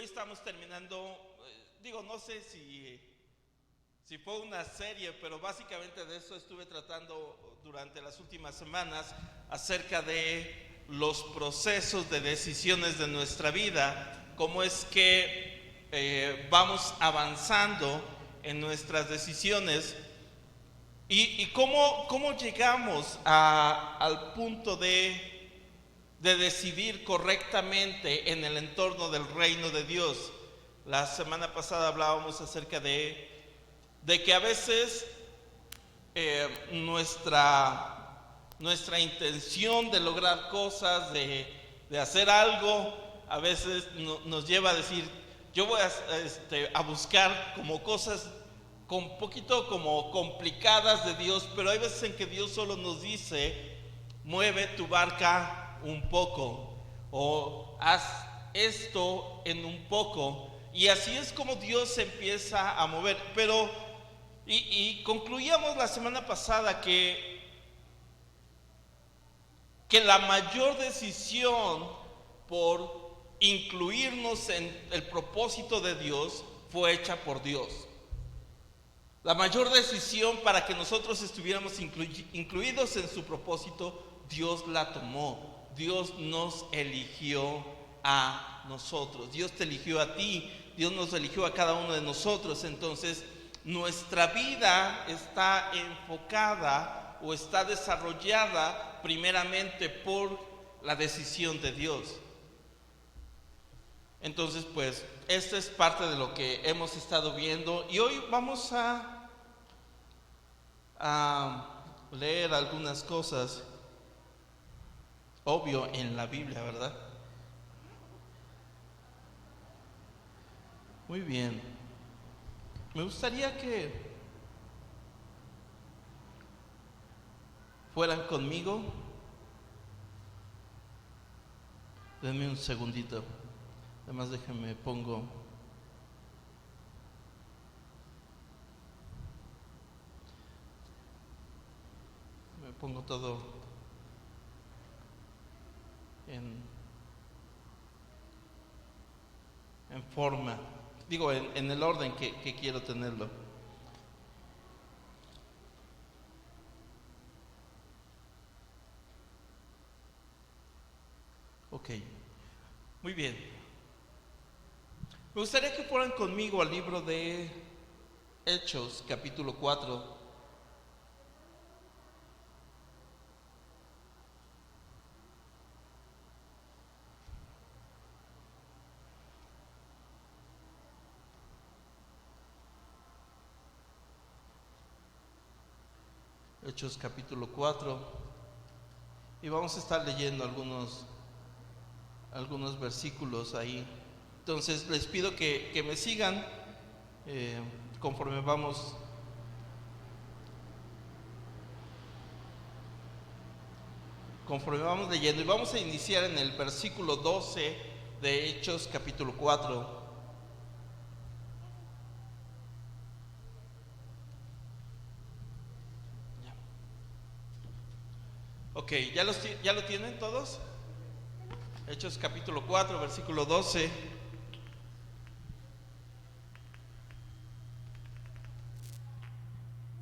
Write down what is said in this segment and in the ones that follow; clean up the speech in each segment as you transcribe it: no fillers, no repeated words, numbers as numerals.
Hoy estamos terminando, no sé si fue una serie, pero básicamente de eso estuve tratando durante las últimas semanas, acerca de los procesos de decisiones de nuestra vida, cómo es que vamos avanzando en nuestras decisiones y cómo llegamos al punto de decidir correctamente en el entorno del reino de Dios. La semana pasada hablábamos acerca de que a veces nuestra intención de lograr cosas, de hacer algo, a veces nos lleva a decir, yo voy a buscar como cosas con poquito como complicadas de Dios, pero hay veces en que Dios solo nos dice, mueve tu barca un poco, o haz esto en un poco, y así es como Dios se empieza a mover. Pero y concluíamos la semana pasada que la mayor decisión por incluirnos en el propósito de Dios fue hecha por Dios. La mayor decisión para que nosotros estuviéramos incluidos en su propósito, Dios la tomó. Dios nos eligió a nosotros. Dios te eligió a ti. Dios nos eligió a cada uno de nosotros. Entonces, nuestra vida está enfocada o está desarrollada primeramente por la decisión de Dios. Entonces, pues, esta es parte de lo que hemos estado viendo, y hoy vamos a leer algunas cosas, obvio, en la Biblia, ¿verdad? Muy bien. Me gustaría que fueran conmigo. Denme un segundito. Además, déjenme pongo todo en forma, en el orden que quiero tenerlo. Ok, muy bien. Me gustaría que fueran conmigo al libro de Hechos, capítulo 4. Hechos capítulo 4, y vamos a estar leyendo algunos versículos ahí. Entonces les pido que me sigan conforme vamos leyendo, y vamos a iniciar en el versículo 12 de Hechos capítulo 4. Ok, ¿ya lo tienen todos? Hechos capítulo 4, versículo 12.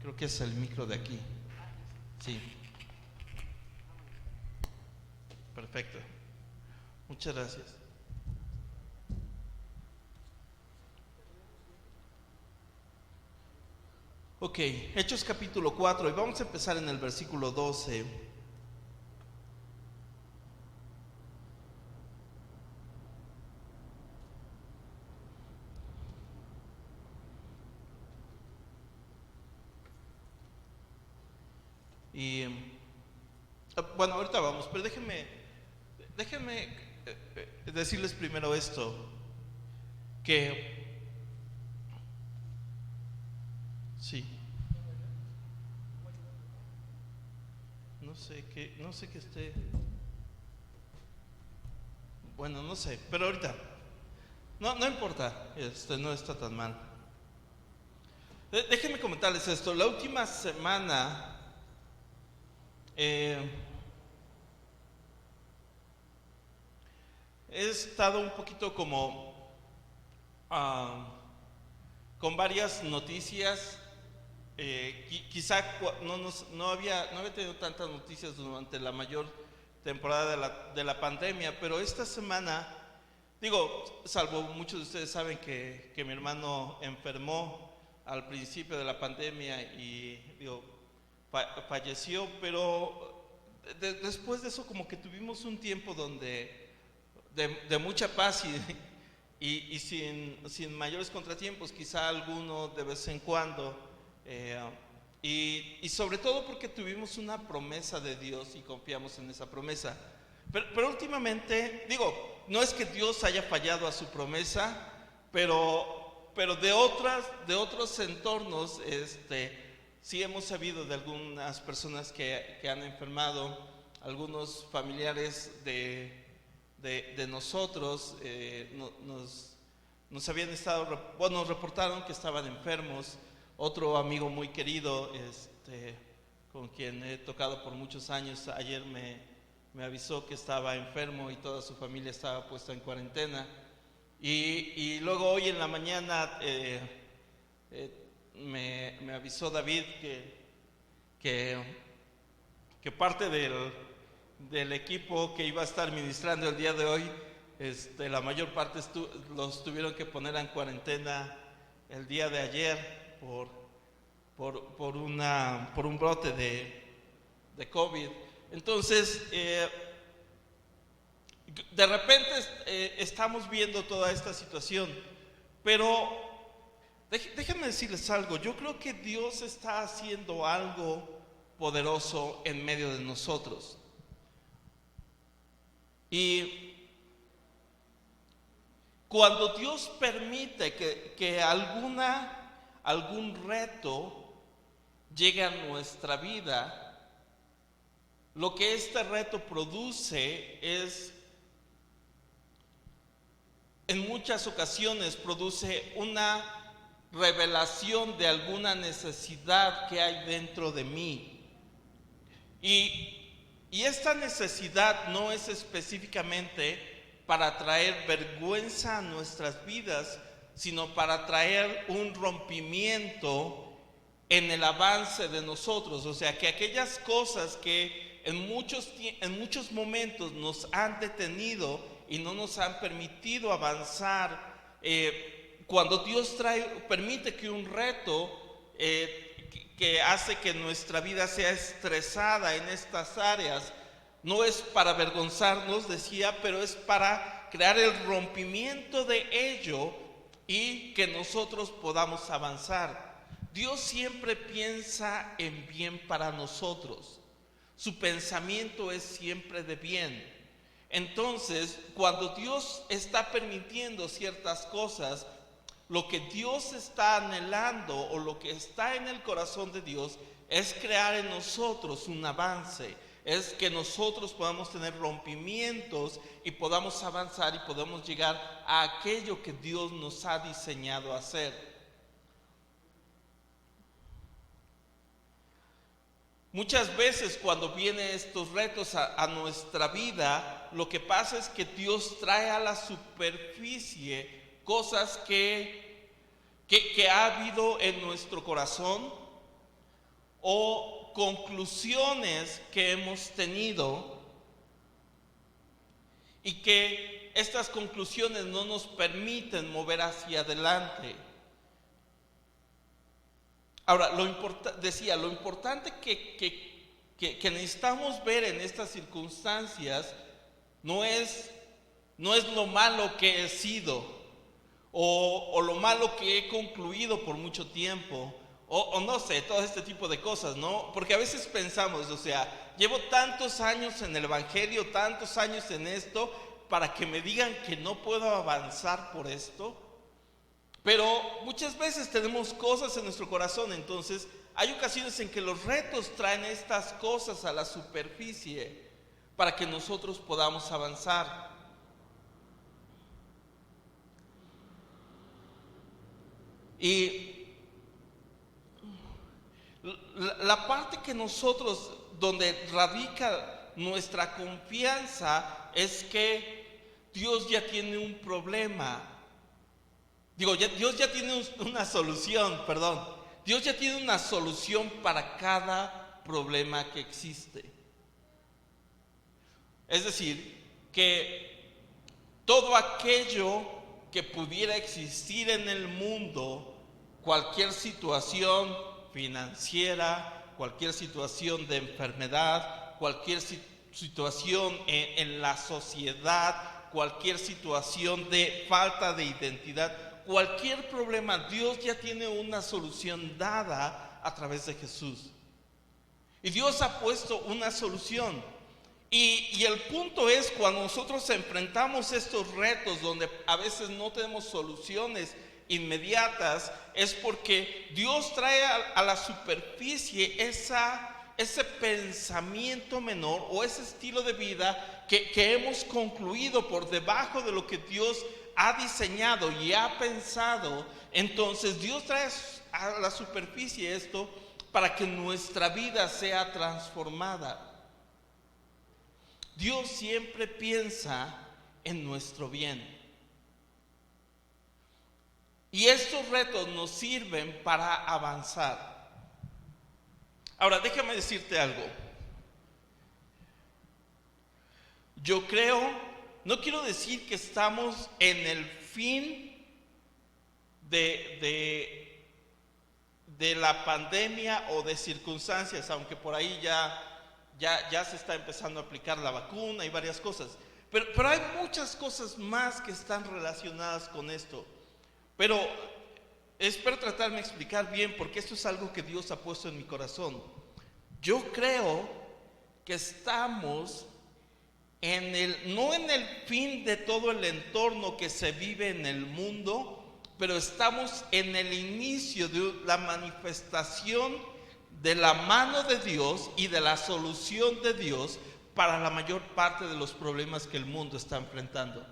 Creo que es el micro de aquí. Sí. Perfecto. Muchas gracias. Ok, Hechos capítulo 4, y vamos a empezar en el versículo 12. Y bueno, ahorita vamos, pero déjenme decirles primero esto, que sí, no sé que esté, bueno, no sé, pero ahorita no importa, no está tan mal. Déjenme comentarles esto. La última semana he estado un poquito como ah, con varias noticias. Quizá no había tenido tantas noticias durante la mayor temporada de la pandemia, pero esta semana, digo, salvo muchos de ustedes saben que mi hermano enfermó al principio de la pandemia y digo, falleció, pero después de eso como que tuvimos un tiempo donde de mucha paz y sin mayores contratiempos, quizá alguno de vez en cuando. Y sobre todo porque tuvimos una promesa de Dios y confiamos en esa promesa. Pero últimamente, digo, no es que Dios haya fallado a su promesa, pero de otros entornos, sí hemos sabido de algunas personas que han enfermado, algunos familiares de nosotros nos habían nos reportaron que estaban enfermos. Otro amigo muy querido, con quien he tocado por muchos años, ayer me avisó que estaba enfermo y toda su familia estaba puesta en cuarentena. Y luego hoy en la mañana me avisó David que parte del equipo que iba a estar ministrando el día de hoy, la mayor parte los tuvieron que poner en cuarentena el día de ayer por un brote de COVID. Entonces, de repente estamos viendo toda esta situación, pero déjenme decirles algo. Yo creo que Dios está haciendo algo poderoso en medio de nosotros. Y cuando Dios permite que algún reto llegue a nuestra vida, lo que este reto produce es, en muchas ocasiones, produce una revelación de alguna necesidad que hay dentro de mí. Y esta necesidad no es específicamente para traer vergüenza a nuestras vidas, sino para traer un rompimiento en el avance de nosotros. O sea, que aquellas cosas que en muchos momentos nos han detenido y no nos han permitido avanzar, cuando Dios permite que un reto que hace que nuestra vida sea estresada en estas áreas, no es para avergonzarnos, decía, pero es para crear el rompimiento de ello y que nosotros podamos avanzar. Dios siempre piensa en bien para nosotros. Su pensamiento es siempre de bien. Entonces, cuando Dios está permitiendo ciertas cosas, lo que Dios está anhelando o lo que está en el corazón de Dios es crear en nosotros un avance. Es que nosotros podamos tener rompimientos y podamos avanzar y podamos llegar a aquello que Dios nos ha diseñado hacer. Muchas veces cuando vienen estos retos a nuestra vida, lo que pasa es que Dios trae a la superficie cosas que ha habido en nuestro corazón o conclusiones que hemos tenido y que estas conclusiones no nos permiten mover hacia adelante. Ahora, lo importante que necesitamos ver en estas circunstancias no es lo malo que he sido o lo malo que he concluido por mucho tiempo o no sé, todo este tipo de cosas, ¿no? Porque a veces pensamos, o sea, llevo tantos años en el evangelio, tantos años en esto, para que me digan que no puedo avanzar por esto. Pero muchas veces tenemos cosas en nuestro corazón, entonces hay ocasiones en que los retos traen estas cosas a la superficie para que nosotros podamos avanzar. Y la parte que nosotros, donde radica nuestra confianza, es que Dios ya tiene un problema. Dios ya tiene una solución, perdón. Dios ya tiene una solución para cada problema que existe. Es decir, que todo aquello que pudiera existir en el mundo, cualquier situación financiera, cualquier situación de enfermedad, cualquier situación en la sociedad, cualquier situación de falta de identidad, cualquier problema, Dios ya tiene una solución dada a través de Jesús. Y Dios ha puesto una solución. Y el punto es, cuando nosotros enfrentamos estos retos donde a veces no tenemos soluciones inmediatas, es porque Dios trae a la superficie ese pensamiento menor o ese estilo de vida que hemos concluido por debajo de lo que Dios ha diseñado y ha pensado. Entonces Dios trae a la superficie esto para que nuestra vida sea transformada. Dios siempre piensa en nuestro bien. Y estos retos nos sirven para avanzar. Ahora, déjame decirte algo. Yo creo, no quiero decir que estamos en el fin de la pandemia o de circunstancias, aunque por ahí ya se está empezando a aplicar la vacuna y varias cosas. Pero hay muchas cosas más que están relacionadas con esto. Pero espero tratarme de explicar bien, porque esto es algo que Dios ha puesto en mi corazón. Yo creo que estamos no en el fin de todo el entorno que se vive en el mundo, pero estamos en el inicio de la manifestación de la mano de Dios y de la solución de Dios para la mayor parte de los problemas que el mundo está enfrentando.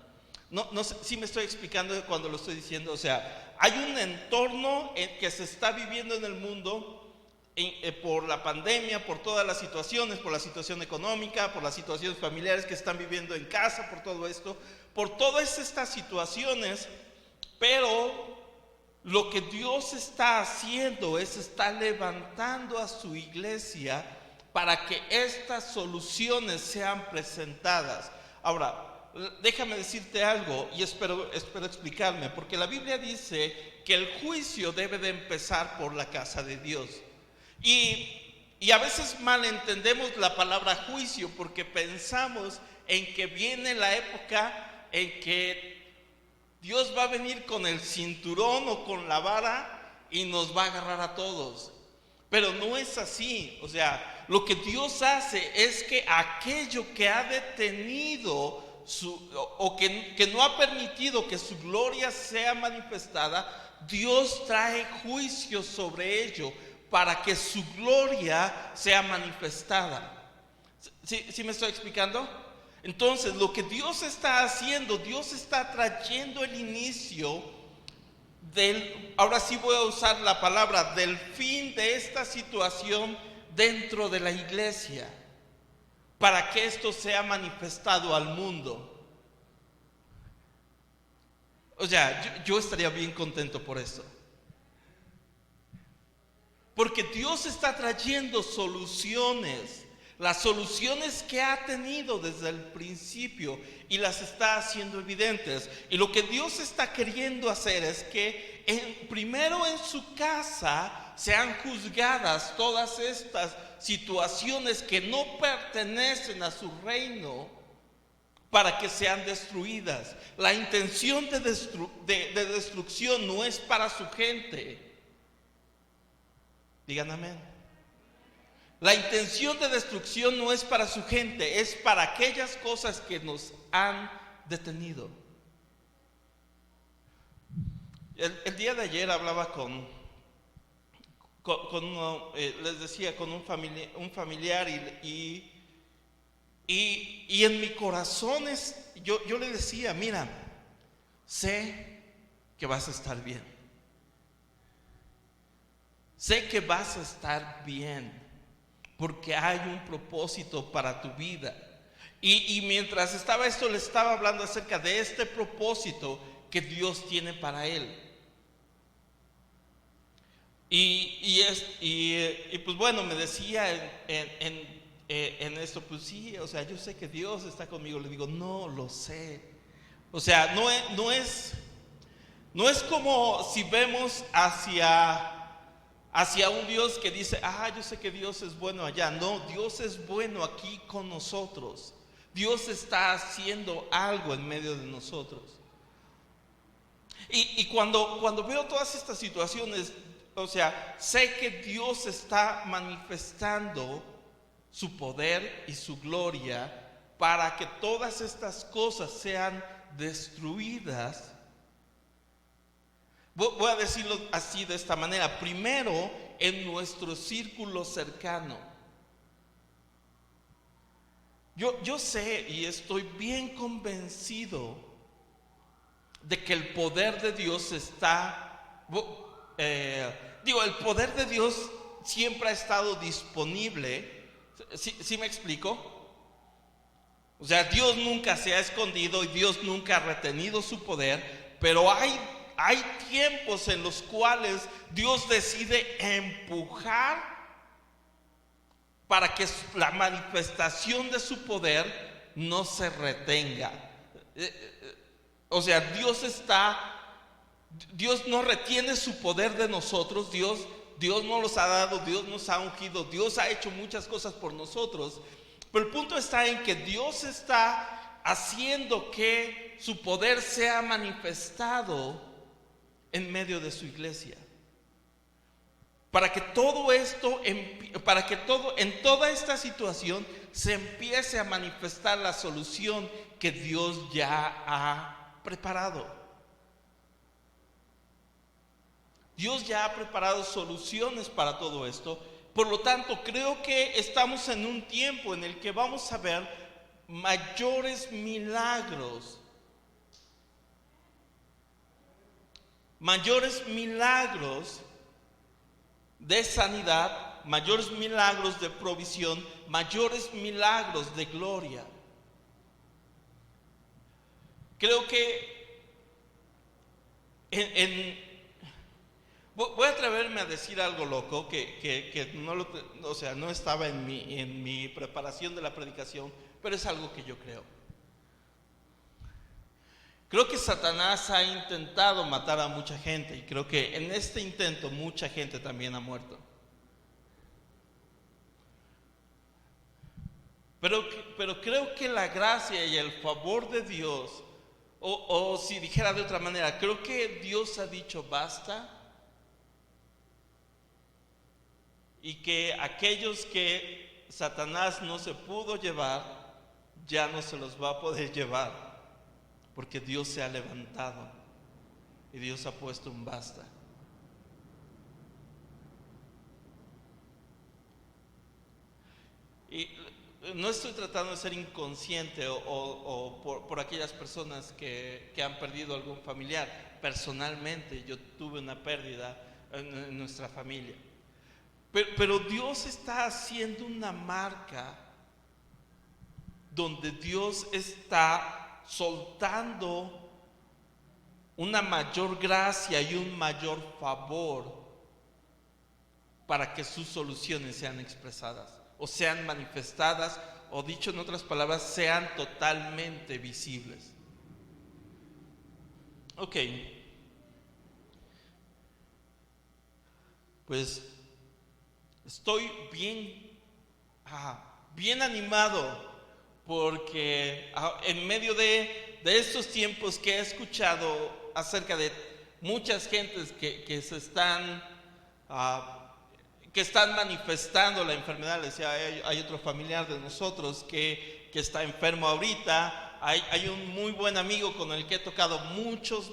No sé si me estoy explicando cuando lo estoy diciendo. O sea, hay un entorno que se está viviendo en el mundo por la pandemia, por todas las situaciones, por la situación económica, por las situaciones familiares que están viviendo en casa, por todo esto, por todas estas situaciones. Pero lo que Dios está haciendo es está levantando a su iglesia para que estas soluciones sean presentadas. Ahora, déjame decirte algo y espero explicarme, porque la Biblia dice que el juicio debe de empezar por la casa de Dios. Y a veces malentendemos la palabra juicio porque pensamos en que viene la época en que Dios va a venir con el cinturón o con la vara y nos va a agarrar a todos. Pero no es así. O sea, lo que Dios hace es que aquello que ha detenido que no ha permitido que su gloria sea manifestada, Dios trae juicio sobre ello para que su gloria sea manifestada. ¿Sí me estoy explicando? Entonces, lo que Dios está haciendo, Dios está trayendo el inicio ahora sí voy a usar la palabra, del fin de esta situación dentro de la iglesia, para que esto sea manifestado al mundo. O sea, yo estaría bien contento por eso. Porque Dios está trayendo soluciones, las soluciones que ha tenido desde el principio, y las está haciendo evidentes. Y lo que Dios está queriendo hacer es que primero en su casa sean juzgadas todas estas situaciones que no pertenecen a su reino, para que sean destruidas. La intención de destrucción no es para su gente. Digan amén. La intención de destrucción no es para su gente, es para aquellas cosas que nos han detenido. El día de ayer hablaba les decía, con un familiar y en mi corazón yo le decía, mira, sé que vas a estar bien. Sé que vas a estar bien, porque hay un propósito para tu vida. Y mientras estaba esto, le estaba hablando acerca de este propósito que Dios tiene para él. Y pues bueno, me decía en esto, pues sí, o sea, yo sé que Dios está conmigo. Le digo, no, lo sé. O sea, no es como si vemos hacia un Dios que dice, yo sé que Dios es bueno allá. No, Dios es bueno aquí con nosotros. Dios está haciendo algo en medio de nosotros. Y cuando veo todas estas situaciones, o sea, sé que Dios está manifestando su poder y su gloria para que todas estas cosas sean destruidas. Voy a decirlo así, de esta manera. Primero, en nuestro círculo cercano. Yo sé y estoy bien convencido de que el poder de Dios está, el poder de Dios siempre ha estado disponible. ¿Sí me explico? O sea, Dios nunca se ha escondido y Dios nunca ha retenido su poder, pero hay tiempos en los cuales Dios decide empujar para que la manifestación de su poder no se retenga. O sea, Dios no retiene su poder de nosotros. Dios nos los ha dado, Dios nos ha ungido, Dios ha hecho muchas cosas por nosotros. Pero el punto está en que Dios está haciendo que su poder sea manifestado en medio de su iglesia. Para que todo esto, en toda esta situación se empiece a manifestar la solución que Dios ya ha preparado. Dios ya ha preparado soluciones para todo esto. Por lo tanto, creo que estamos en un tiempo en el que vamos a ver mayores milagros. Mayores milagros de sanidad, mayores milagros de provisión, mayores milagros de gloria. Creo que voy a atreverme a decir algo loco que no estaba en mi preparación de la predicación, pero es algo que yo creo. Creo que Satanás ha intentado matar a mucha gente y creo que en este intento mucha gente también ha muerto. Pero creo que la gracia y el favor de Dios, o si dijera de otra manera, creo que Dios ha dicho basta, y que aquellos que Satanás no se pudo llevar, ya no se los va a poder llevar. Porque Dios se ha levantado y Dios ha puesto un basta. Y no estoy tratando de ser inconsciente o por aquellas personas que han perdido algún familiar. Personalmente yo tuve una pérdida en nuestra familia. Pero Dios está haciendo una marca donde Dios está soltando una mayor gracia y un mayor favor para que sus soluciones sean expresadas o sean manifestadas, o dicho en otras palabras, sean totalmente visibles. Ok, pues estoy bien animado, porque en medio de estos tiempos que he escuchado acerca de muchas gentes que están manifestando la enfermedad. Les decía, hay otro familiar de nosotros que está enfermo ahorita. Hay un muy buen amigo con el que he tocado muchos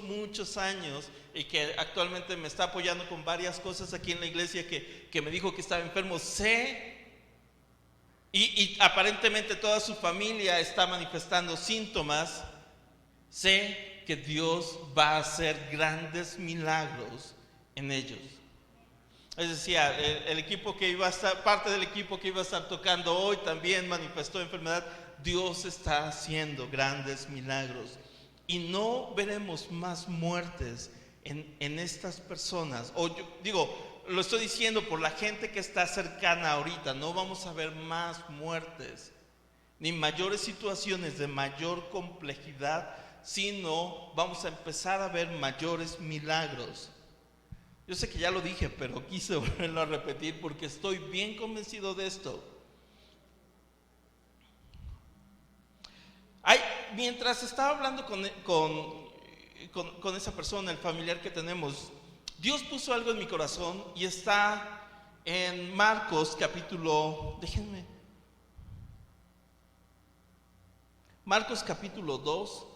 años y que actualmente me está apoyando con varias cosas aquí en la iglesia, que me dijo que estaba enfermo. Y aparentemente toda su familia está manifestando síntomas. Sé que Dios va a hacer grandes milagros en ellos. Les decía, el equipo que iba a estar, parte del equipo que iba a estar tocando hoy también manifestó enfermedad. Dios está haciendo grandes milagros y no veremos más muertes en estas personas. lo estoy diciendo por la gente que está cercana ahorita. No vamos a ver más muertes, ni mayores situaciones de mayor complejidad, sino vamos a empezar a ver mayores milagros. Yo sé que ya lo dije, pero quise volverlo a repetir porque estoy bien convencido de esto. Mientras estaba hablando con esa persona, el familiar que tenemos, Dios puso algo en mi corazón y está en Marcos capítulo 2,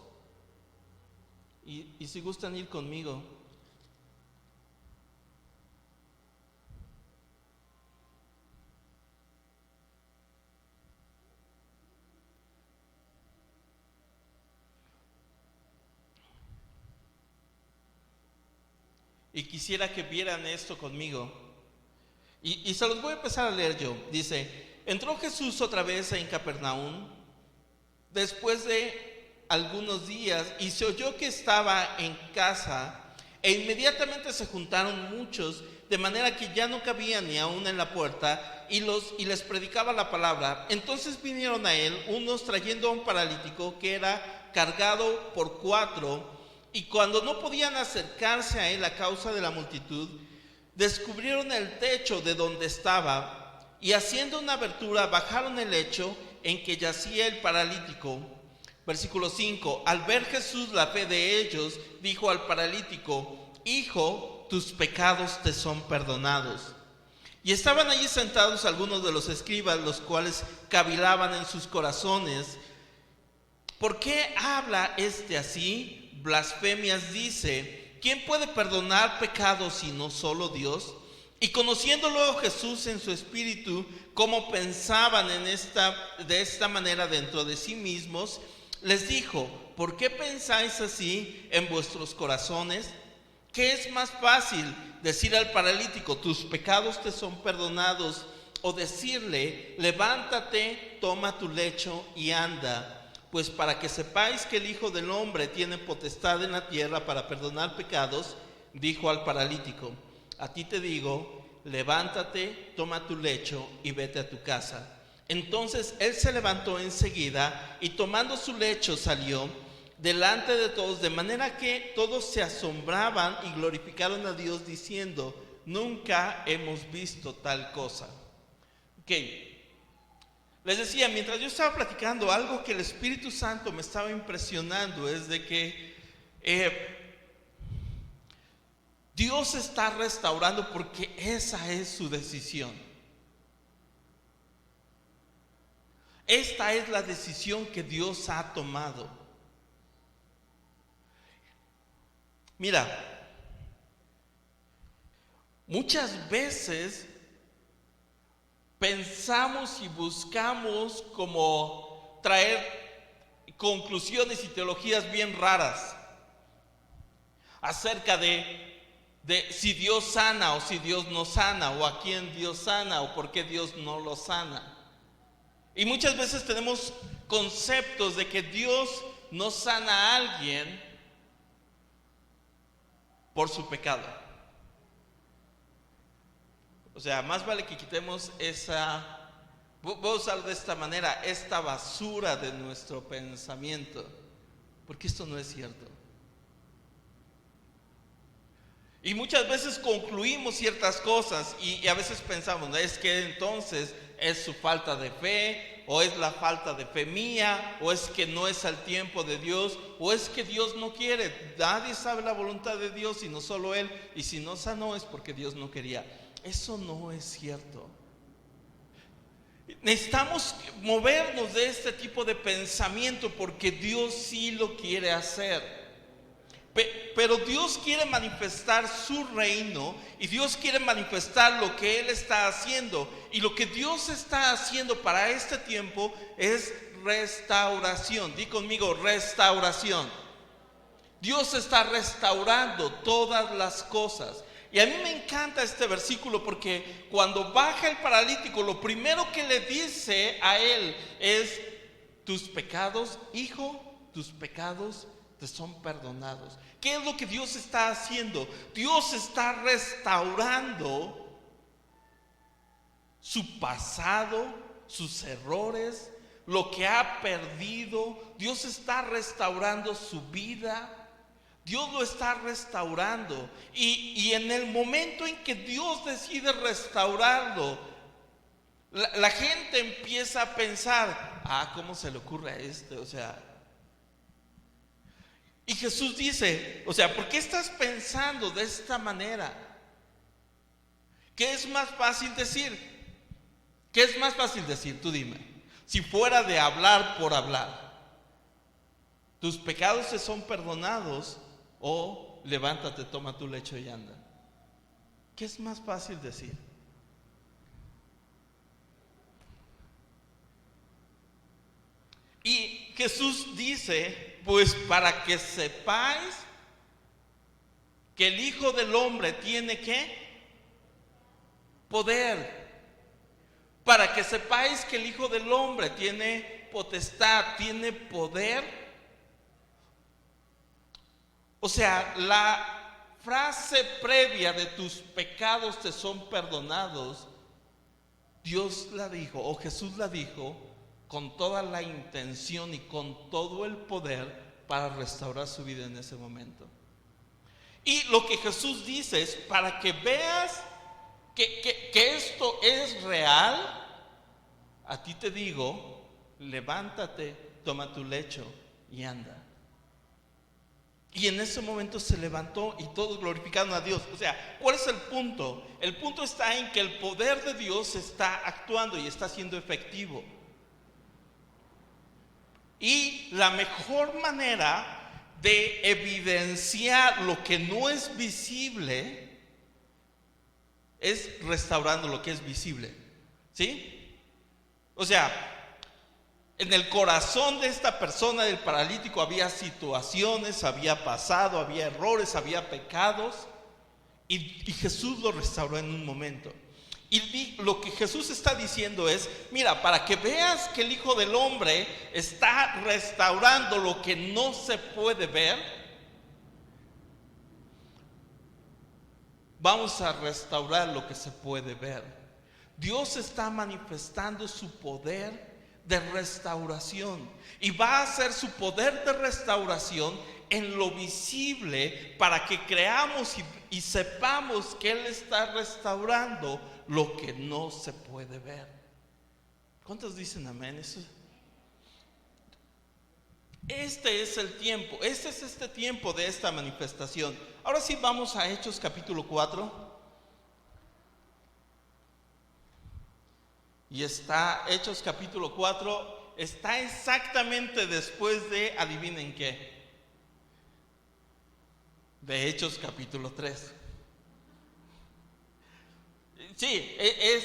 y si gustan ir conmigo. Y quisiera que vieran esto conmigo. Y se los voy a empezar a leer yo. Dice: entró Jesús otra vez en Capernaum después de algunos días, y se oyó que estaba en casa, e inmediatamente se juntaron muchos, de manera que ya no cabían ni aún en la puerta, y les predicaba la palabra. Entonces vinieron a él unos trayendo a un paralítico que era cargado por 4, y cuando no podían acercarse a él a causa de la multitud, descubrieron el techo de donde estaba, y haciendo una abertura bajaron el lecho en que yacía el paralítico. Versículo 5: al ver Jesús la fe de ellos, dijo al paralítico: hijo, tus pecados te son perdonados. Y estaban allí sentados algunos de los escribas, los cuales cavilaban en sus corazones: ¿por qué habla este así? Blasfemias dice. ¿Quién puede perdonar pecados sino solo Dios? Y conociendo luego Jesús en su espíritu cómo pensaban de esta manera dentro de sí mismos, les dijo: ¿por qué pensáis así en vuestros corazones? ¿Qué es más fácil, decir al paralítico: tus pecados te son perdonados, o decirle: levántate, toma tu lecho y anda? Pues para que sepáis que el Hijo del Hombre tiene potestad en la tierra para perdonar pecados, dijo al paralítico: a ti te digo, levántate, toma tu lecho y vete a tu casa. Entonces él se levantó enseguida y tomando su lecho salió delante de todos, de manera que todos se asombraban y glorificaron a Dios diciendo: nunca hemos visto tal cosa. Les decía, mientras yo estaba platicando, algo que el Espíritu Santo me estaba impresionando es de que Dios está restaurando, porque esa es su decisión. Esta es la decisión que Dios ha tomado. Mira, muchas veces pensamos y buscamos como traer conclusiones y teologías bien raras acerca de si Dios sana o si Dios no sana, o a quién Dios sana o por qué Dios no lo sana. Y muchas veces tenemos conceptos de que Dios no sana a alguien por su pecado. O sea, más vale que quitemos voy a usar de esta manera, esta basura de nuestro pensamiento, porque esto no es cierto. Y muchas veces concluimos ciertas cosas y a veces pensamos: ¿no? Es que entonces es su falta de fe, o es la falta de fe mía, o es que no es al tiempo de Dios, o es que Dios no quiere. Nadie sabe la voluntad de Dios sino solo Él, y si no sanó es porque Dios no quería. Eso no es cierto. Necesitamos movernos de este tipo de pensamiento, porque Dios sí lo quiere hacer. Pero Dios quiere manifestar su reino, y Dios quiere manifestar lo que Él está haciendo. Y lo que Dios está haciendo para este tiempo es restauración. Di conmigo: restauración. Dios está restaurando todas las cosas. Y a mí me encanta este versículo, porque cuando baja el paralítico, lo primero que le dice a él es: tus pecados, hijo, tus pecados te son perdonados. ¿Qué es lo que Dios está haciendo? Dios está restaurando su pasado, sus errores, lo que ha perdido. Dios está restaurando su vida. Dios lo está restaurando. Y en el momento en que Dios decide restaurarlo, la gente empieza a pensar, ¿cómo se le ocurre a este? Y Jesús dice, ¿por qué estás pensando de esta manera? ¿Qué es más fácil decir? ¿Qué es más fácil decir? Tú dime. Si fuera de hablar por hablar, tus pecados te son perdonados, o levántate, toma tu lecho y anda. ¿Qué es más fácil decir? Y Jesús dice, pues para que sepáis que el Hijo del Hombre tiene ¿qué? Poder. Para que sepáis que el Hijo del Hombre tiene potestad, tiene poder. La frase previa de tus pecados te son perdonados, Dios la dijo, o Jesús la dijo, con toda la intención y con todo el poder para restaurar su vida en ese momento. Y lo que Jesús dice es, para que veas que esto es real, a ti te digo, levántate, toma tu lecho y anda. Y en ese momento se levantó y todos glorificaron a Dios. ¿Cuál es el punto? El punto está en que el poder de Dios está actuando y está siendo efectivo. Y la mejor manera de evidenciar lo que no es visible es restaurando lo que es visible. ¿Sí? En el corazón de esta persona, del paralítico, había situaciones, había pasado, había errores, había pecados, y Jesús lo restauró en un momento. Y lo que Jesús está diciendo es, mira, para que veas que el Hijo del Hombre está restaurando lo que no se puede ver, vamos a restaurar lo que se puede ver. Dios está manifestando su poder de restauración, y va a hacer su poder de restauración en lo visible, para que creamos y sepamos que Él está restaurando lo que no se puede ver. ¿Cuántos dicen amén? Este es el tiempo, este es tiempo de esta manifestación. Ahora sí, vamos a Hechos capítulo 4. Y está Hechos capítulo 4, está exactamente después de, adivinen qué, de Hechos capítulo 3. Sí, es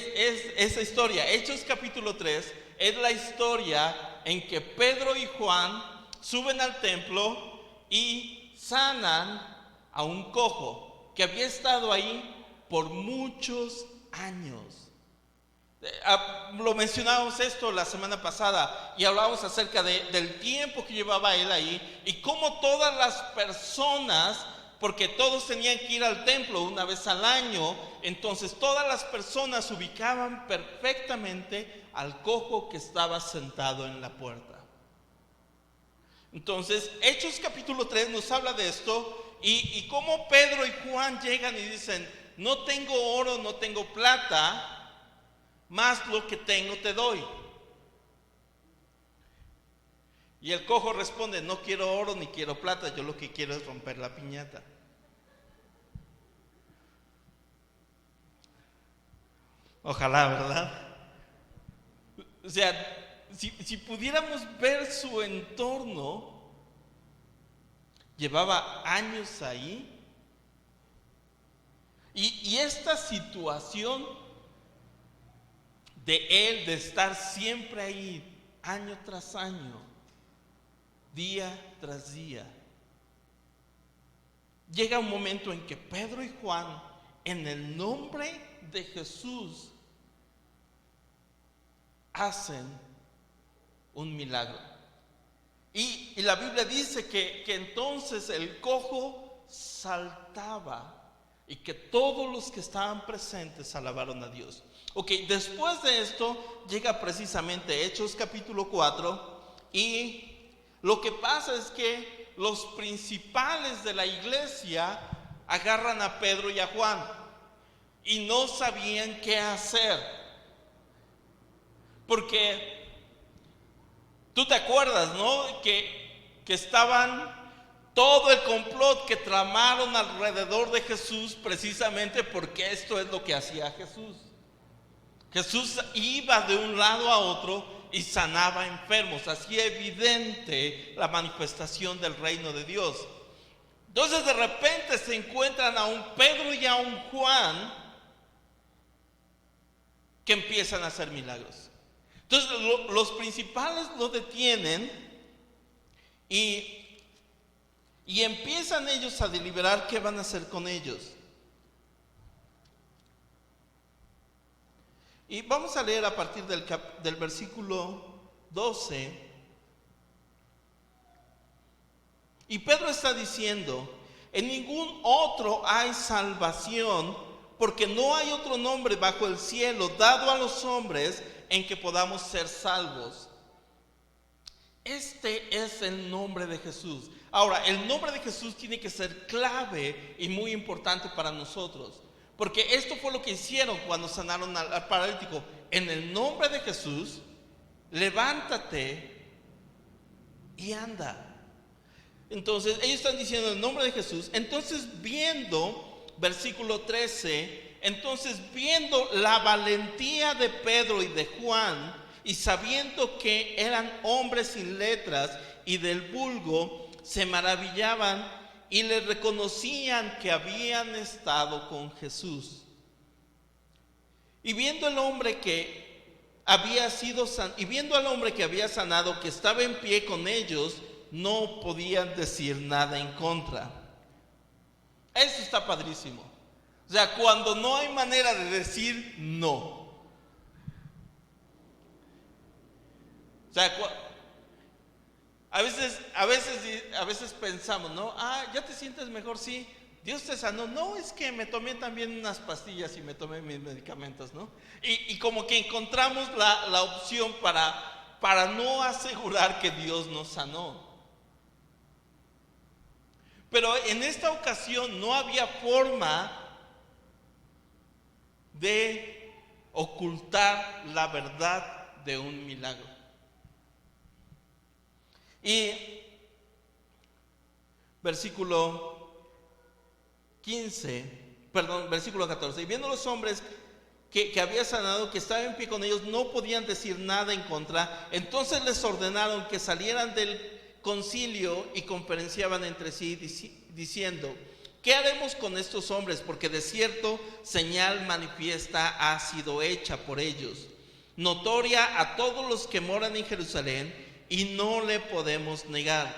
esa historia. Hechos capítulo 3 es la historia en que Pedro y Juan suben al templo y sanan a un cojo que había estado ahí por muchos años. Lo mencionábamos esto la semana pasada y hablábamos acerca del tiempo que llevaba él ahí, y cómo todas las personas, porque todos tenían que ir al templo una vez al año, entonces todas las personas ubicaban perfectamente al cojo que estaba sentado en la puerta. Entonces Hechos capítulo 3 nos habla de esto, y cómo Pedro y Juan llegan y dicen, no tengo oro, no tengo plata, más lo que tengo te doy. Y el cojo responde, no quiero oro ni quiero plata, yo lo que quiero es romper la piñata. Ojalá, ¿verdad? Si pudiéramos ver su entorno, llevaba años ahí, y esta situación de él, de estar siempre ahí, año tras año, día tras día, llega un momento en que Pedro y Juan, en el nombre de Jesús, hacen un milagro. Y la Biblia dice que entonces el cojo saltaba y que todos los que estaban presentes alabaron a Dios. Ok, después de esto llega precisamente Hechos capítulo 4 y lo que pasa es que los principales de la iglesia agarran a Pedro y a Juan y no sabían qué hacer. Porque tú te acuerdas, ¿no? Que estaban todo el complot que tramaron alrededor de Jesús precisamente porque esto es lo que hacía Jesús. Jesús iba de un lado a otro y sanaba enfermos, hacía evidente la manifestación del reino de Dios. Entonces de repente se encuentran a un Pedro y a un Juan que empiezan a hacer milagros. Entonces los principales lo detienen y empiezan ellos a deliberar qué van a hacer con ellos. Y vamos a leer a partir del versículo 12. Y Pedro está diciendo: en ningún otro hay salvación, porque no hay otro nombre bajo el cielo dado a los hombres en que podamos ser salvos. Este es el nombre de Jesús. Ahora, el nombre de Jesús tiene que ser clave y muy importante para nosotros, porque esto fue lo que hicieron cuando sanaron al paralítico. En el nombre de Jesús, levántate y anda. Entonces, ellos están diciendo el nombre de Jesús. Entonces, viendo, versículo 13, entonces viendo la valentía de Pedro y de Juan, y sabiendo que eran hombres sin letras y del vulgo, se maravillaban y le reconocían que habían estado con Jesús. Y viendo al hombre que había sanado, que estaba en pie con ellos, no podían decir nada en contra. Eso está padrísimo. O sea, cuando no hay manera de decir no. O sea, a veces pensamos, ¿no? ¿Ya te sientes mejor? Sí. Dios te sanó. No, es que me tomé también unas pastillas y me tomé mis medicamentos, ¿no? Y como que encontramos la opción para no asegurar que Dios nos sanó. Pero en esta ocasión no había forma de ocultar la verdad de un milagro. Y versículo 14. Y viendo los hombres que había sanado, que estaban en pie con ellos, no podían decir nada en contra. Entonces les ordenaron que salieran del concilio y conferenciaban entre sí, diciendo: ¿qué haremos con estos hombres? Porque de cierto señal manifiesta ha sido hecha por ellos, notoria a todos los que moran en Jerusalén, y no le podemos negar.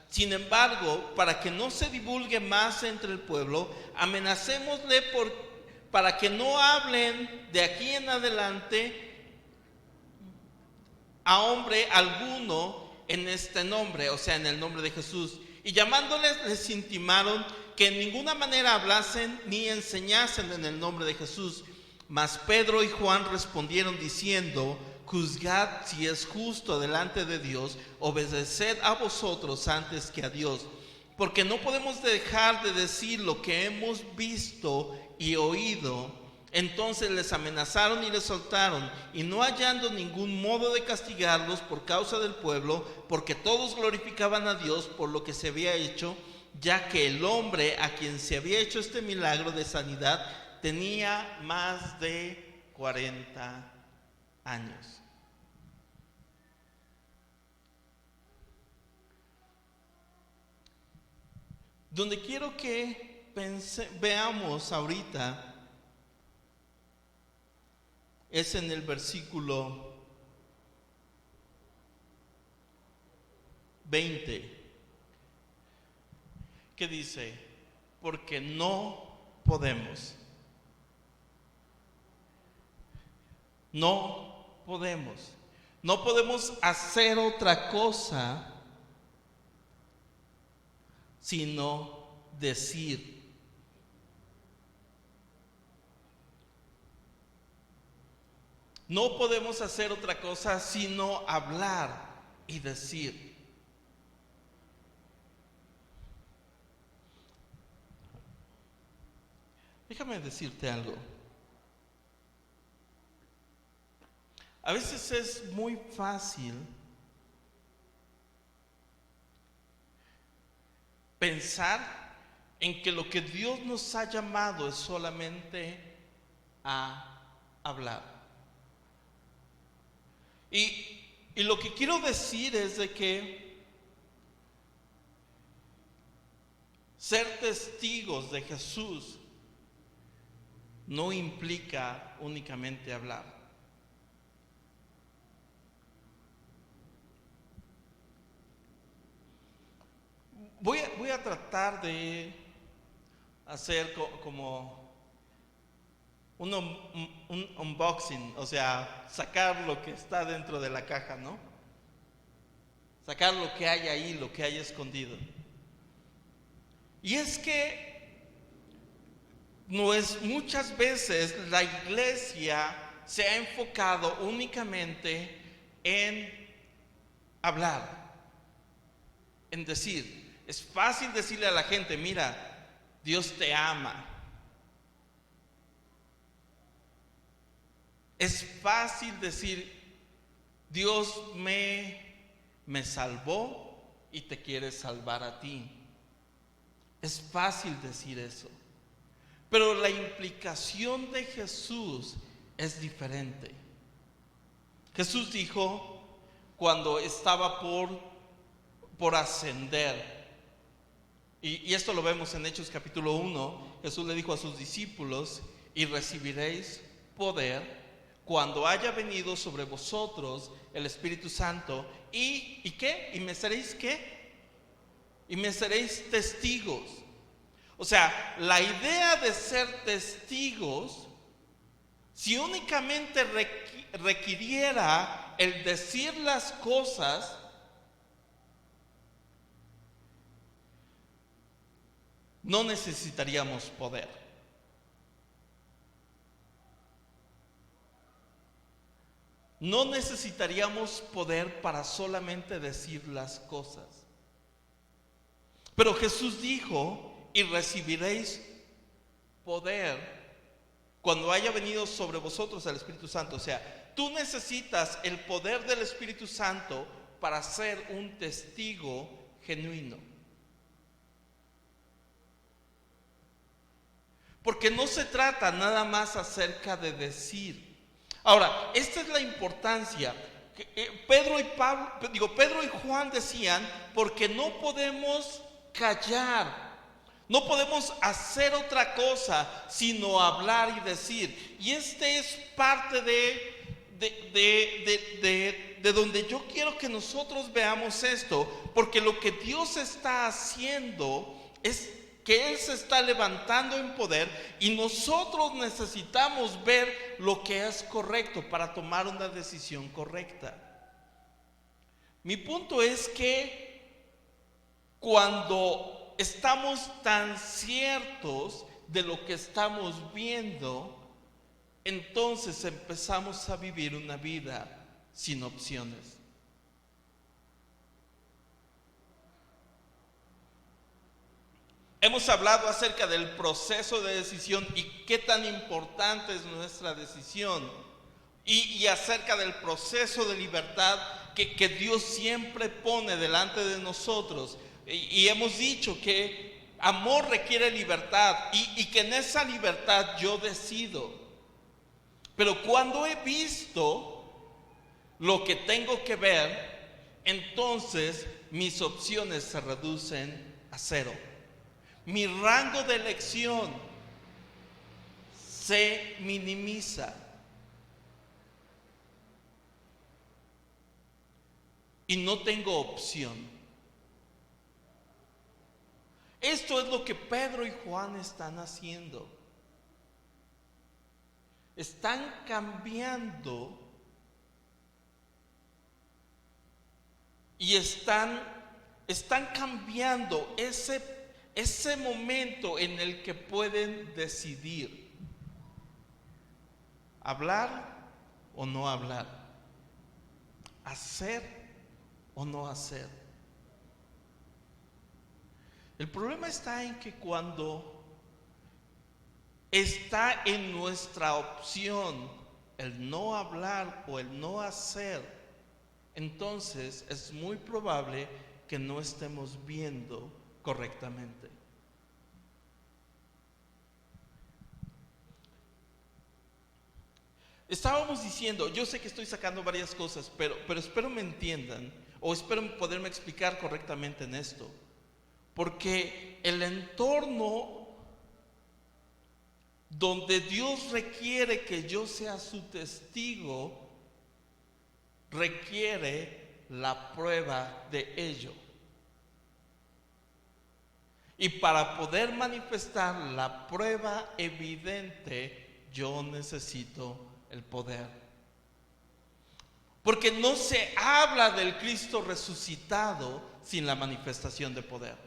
Sin embargo, para que no se divulgue más entre el pueblo, amenacémosle para que no hablen de aquí en adelante a hombre alguno en este nombre, o sea, en el nombre de Jesús. Y llamándoles, les intimaron que en ninguna manera hablasen ni enseñasen en el nombre de Jesús. Mas Pedro y Juan respondieron diciendo: juzgad si es justo delante de Dios obedeced a vosotros antes que a Dios, porque no podemos dejar de decir lo que hemos visto y oído. Entonces les amenazaron y les soltaron, y no hallando ningún modo de castigarlos por causa del pueblo, porque todos glorificaban a Dios por lo que se había hecho, ya que el hombre a quien se había hecho este milagro de sanidad tenía más de 40 años. Donde quiero que veamos ahorita es en el versículo 20, que dice: porque no podemos hacer otra cosa sino decir. No podemos hacer otra cosa sino hablar y decir. Déjame decirte algo. A veces es muy fácil pensar en que lo que Dios nos ha llamado es solamente a hablar. Y lo que quiero decir es de que ser testigos de Jesús no implica únicamente hablar. Voy a tratar de hacer como un unboxing, o sea, sacar lo que está dentro de la caja, ¿no? Sacar lo que hay ahí, lo que hay escondido. Y es que muchas veces la iglesia se ha enfocado únicamente en hablar, en decir. Es fácil decirle a la gente, mira, Dios te ama. Es fácil decir, Dios me salvó y te quiere salvar a ti. Es fácil decir eso. Pero la implicación de Jesús es diferente. Jesús dijo, cuando estaba por ascender, y esto lo vemos en Hechos capítulo 1, Jesús le dijo a sus discípulos, y recibiréis poder cuando haya venido sobre vosotros el Espíritu Santo, ¿y qué? ¿Y me seréis qué? Y me seréis testigos. O sea, la idea de ser testigos, si únicamente requiriera el decir las cosas, no necesitaríamos poder. No necesitaríamos poder para solamente decir las cosas. Pero Jesús dijo, y recibiréis poder cuando haya venido sobre vosotros el Espíritu Santo. O sea, tú necesitas el poder del Espíritu Santo para ser un testigo genuino. Porque no se trata nada más acerca de decir. Ahora, esta es la importancia. Pedro y Juan decían, porque no podemos callar, no podemos hacer otra cosa sino hablar y decir. Y este es parte de donde yo quiero que nosotros veamos esto, porque lo que Dios está haciendo es que Él se está levantando en poder y nosotros necesitamos ver lo que es correcto para tomar una decisión correcta. Mi punto es que cuando estamos tan ciertos de lo que estamos viendo, entonces empezamos a vivir una vida sin opciones. Hemos hablado acerca del proceso de decisión y qué tan importante es nuestra decisión. Y acerca del proceso de libertad que Dios siempre pone delante de nosotros. Y hemos dicho que amor requiere libertad y que en esa libertad yo decido. Pero cuando he visto lo que tengo que ver, entonces mis opciones se reducen a cero. Mi rango de elección se minimiza. Y no tengo opción. Esto es lo que Pedro y Juan están haciendo. Están cambiando y están están cambiando ese momento en el que pueden decidir hablar o no hablar, hacer o no hacer. El problema está en que cuando está en nuestra opción el no hablar o el no hacer, entonces es muy probable que no estemos viendo correctamente. Estábamos diciendo, yo sé que estoy sacando varias cosas, pero espero me entiendan, o espero poderme explicar correctamente en esto, porque el entorno donde Dios requiere que yo sea su testigo, requiere la prueba de ello. Y para poder manifestar la prueba evidente, yo necesito el poder. Porque no se habla del Cristo resucitado sin la manifestación de poder.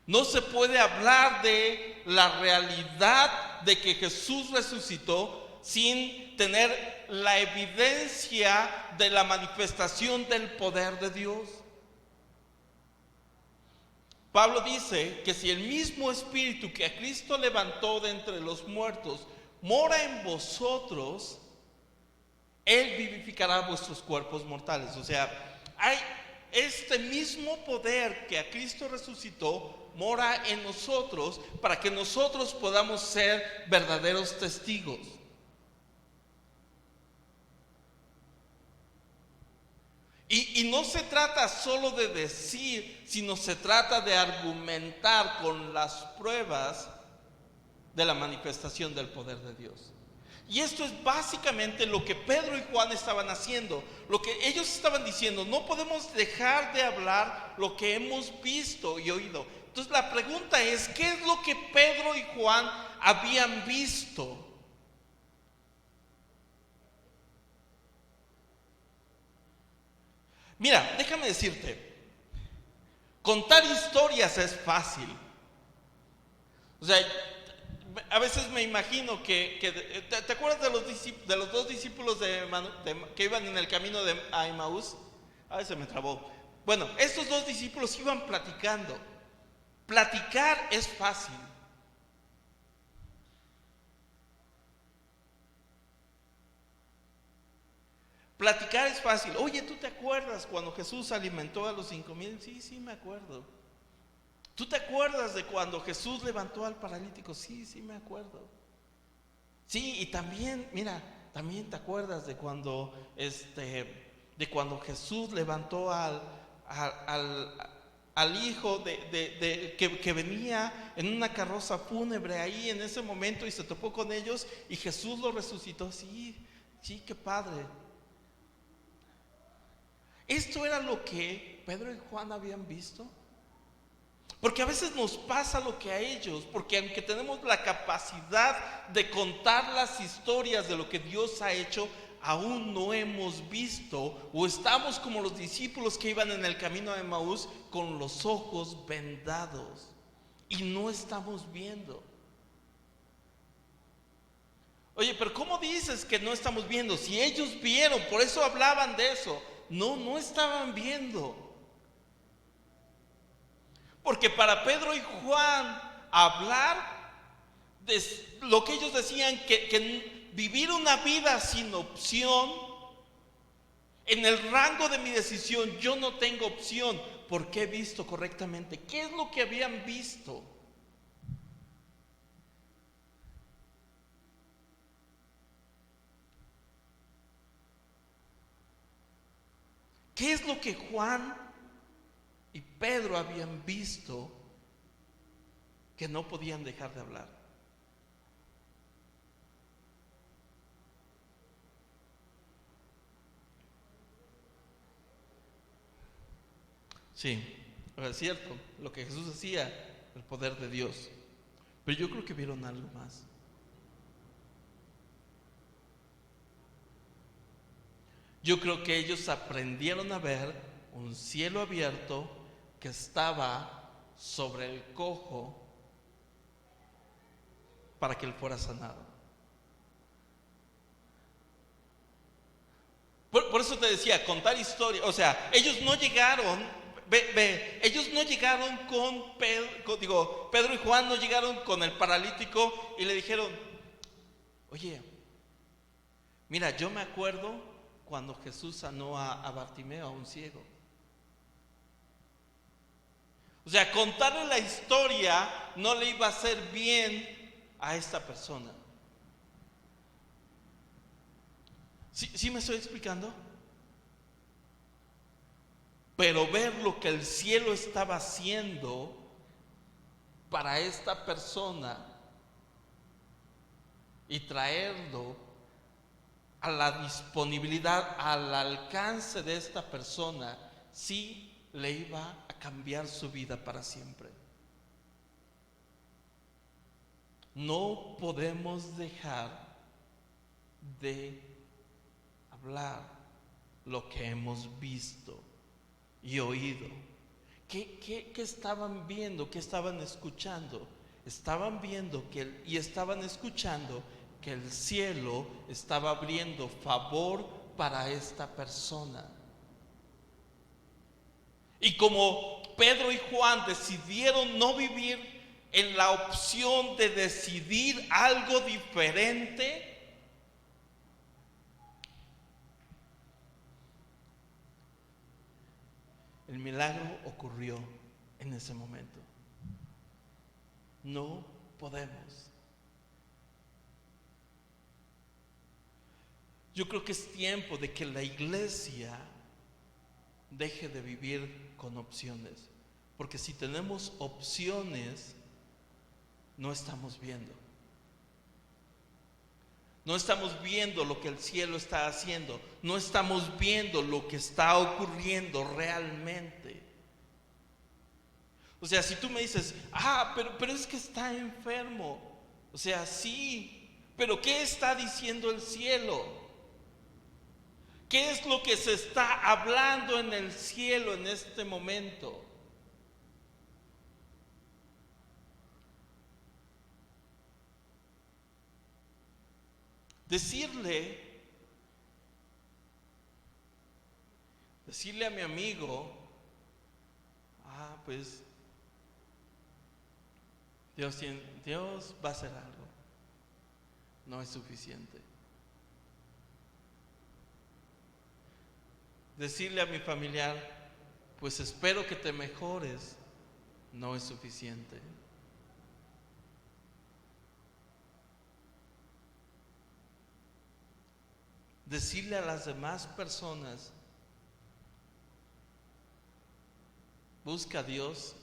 No se puede hablar de la realidad de que Jesús resucitó sin tener la evidencia de la manifestación del poder de Dios. Pablo dice que si el mismo Espíritu que a Cristo levantó de entre los muertos mora en vosotros, Él vivificará vuestros cuerpos mortales. O sea, hay este mismo poder que a Cristo resucitó mora en nosotros para que nosotros podamos ser verdaderos testigos. Y no se trata solo de decir, sino se trata de argumentar con las pruebas de la manifestación del poder de Dios. Y esto es básicamente lo que Pedro y Juan estaban haciendo. Lo que ellos estaban diciendo, no podemos dejar de hablar lo que hemos visto y oído. Entonces la pregunta es, ¿qué es lo que Pedro y Juan habían visto? Mira, déjame decirte, contar historias es fácil. O sea, a veces me imagino que ¿te acuerdas de los dos discípulos que iban en el camino a Emaús? A veces me trabó. Bueno, estos dos discípulos iban platicando. Platicar es fácil. Platicar es fácil. Oye, ¿tú te acuerdas cuando Jesús alimentó a los 5,000? Sí, me acuerdo. ¿Tú te acuerdas de cuando Jesús levantó al paralítico? Sí, me acuerdo. Sí, y también, mira, también te acuerdas de cuando Jesús levantó al hijo que venía en una carroza fúnebre ahí en ese momento y se topó con ellos y Jesús lo resucitó. Sí, qué padre. Esto era lo que Pedro y Juan habían visto. Porque a veces nos pasa lo que a ellos, porque aunque tenemos la capacidad de contar las historias de lo que Dios ha hecho, aún no hemos visto, o estamos como los discípulos que iban en el camino a Emaús con los ojos vendados y no estamos viendo. Oye, pero ¿cómo dices que no estamos viendo? Si ellos vieron, por eso hablaban de eso. No estaban viendo. Porque para Pedro y Juan hablar de lo que ellos decían, que vivir una vida sin opción, en el rango de mi decisión yo no tengo opción, porque he visto correctamente. ¿Qué es lo que habían visto? ¿Qué es lo que Juan y Pedro habían visto que no podían dejar de hablar? Sí, es cierto, lo que Jesús hacía, el poder de Dios. Pero yo creo que vieron algo más. Yo creo que ellos aprendieron a ver un cielo abierto que estaba sobre el cojo para que él fuera sanado. Por eso te decía, contar historia. O sea, ellos no llegaron, ellos no llegaron con Pedro, Pedro y Juan no llegaron con el paralítico y le dijeron: oye, mira, yo me acuerdo cuando Jesús sanó a Bartimeo, a un ciego. O sea, contarle la historia no le iba a hacer bien a esta persona. ¿Sí me estoy explicando? Pero ver lo que el cielo estaba haciendo para esta persona y traerlo a la disponibilidad, al alcance de esta persona, sí le iba a cambiar su vida para siempre. No podemos dejar de hablar lo que hemos visto y oído. ¿Qué estaban viendo? ¿Qué estaban escuchando? Estaban viendo y estaban escuchando que el cielo estaba abriendo favor para esta persona. Y como Pedro y Juan decidieron no vivir en la opción de decidir algo diferente, el milagro ocurrió en ese momento. No podemos. Yo creo que es tiempo de que la iglesia deje de vivir con opciones, porque si tenemos opciones, no estamos viendo. No estamos viendo lo que el cielo está haciendo. No estamos viendo lo que está ocurriendo realmente. O sea, si tú me dices: pero es que está enfermo. O sea, sí, pero ¿qué está diciendo el cielo? ¿Qué es lo que se está hablando en el cielo en este momento? Decirle a mi amigo: pues Dios va a hacer algo, no es suficiente. Decirle a mi familiar: pues espero que te mejores, no es suficiente. Decirle a las demás personas: busca a Dios,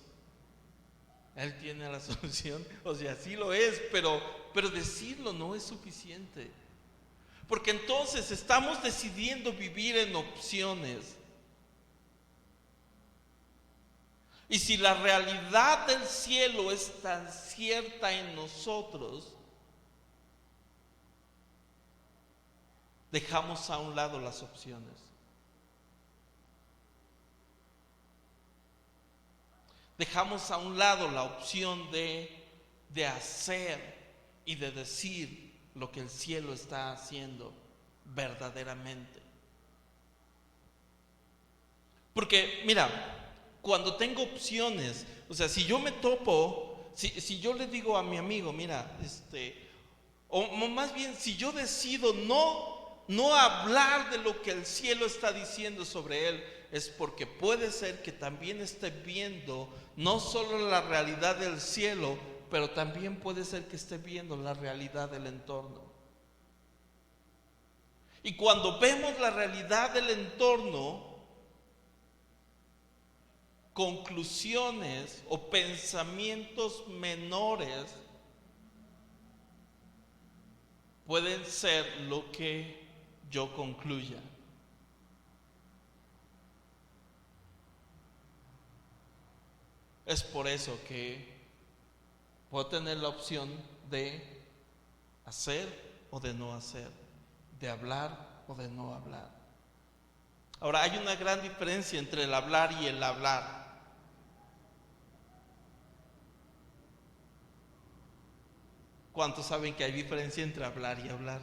Él tiene la solución. O sea, sí lo es, pero decirlo no es suficiente. Porque entonces estamos decidiendo vivir en opciones. Y si la realidad del cielo es tan cierta en nosotros, dejamos a un lado las opciones. Dejamos a un lado la opción de hacer y de decir lo que el cielo está haciendo verdaderamente. Porque mira, cuando tengo opciones, o sea, si yo me topo, si yo le digo a mi amigo: mira, o más bien, si yo decido no hablar de lo que el cielo está diciendo sobre él, es porque puede ser que también esté viendo no solo la realidad del cielo, pero también puede ser que esté viendo la realidad del entorno. Y cuando vemos la realidad del entorno, conclusiones o pensamientos menores pueden ser lo que yo concluya. Es por eso que puedo tener la opción de hacer o de no hacer, de hablar o de no hablar. Ahora, hay una gran diferencia entre el hablar y el hablar. ¿Cuántos saben que hay diferencia entre hablar y hablar?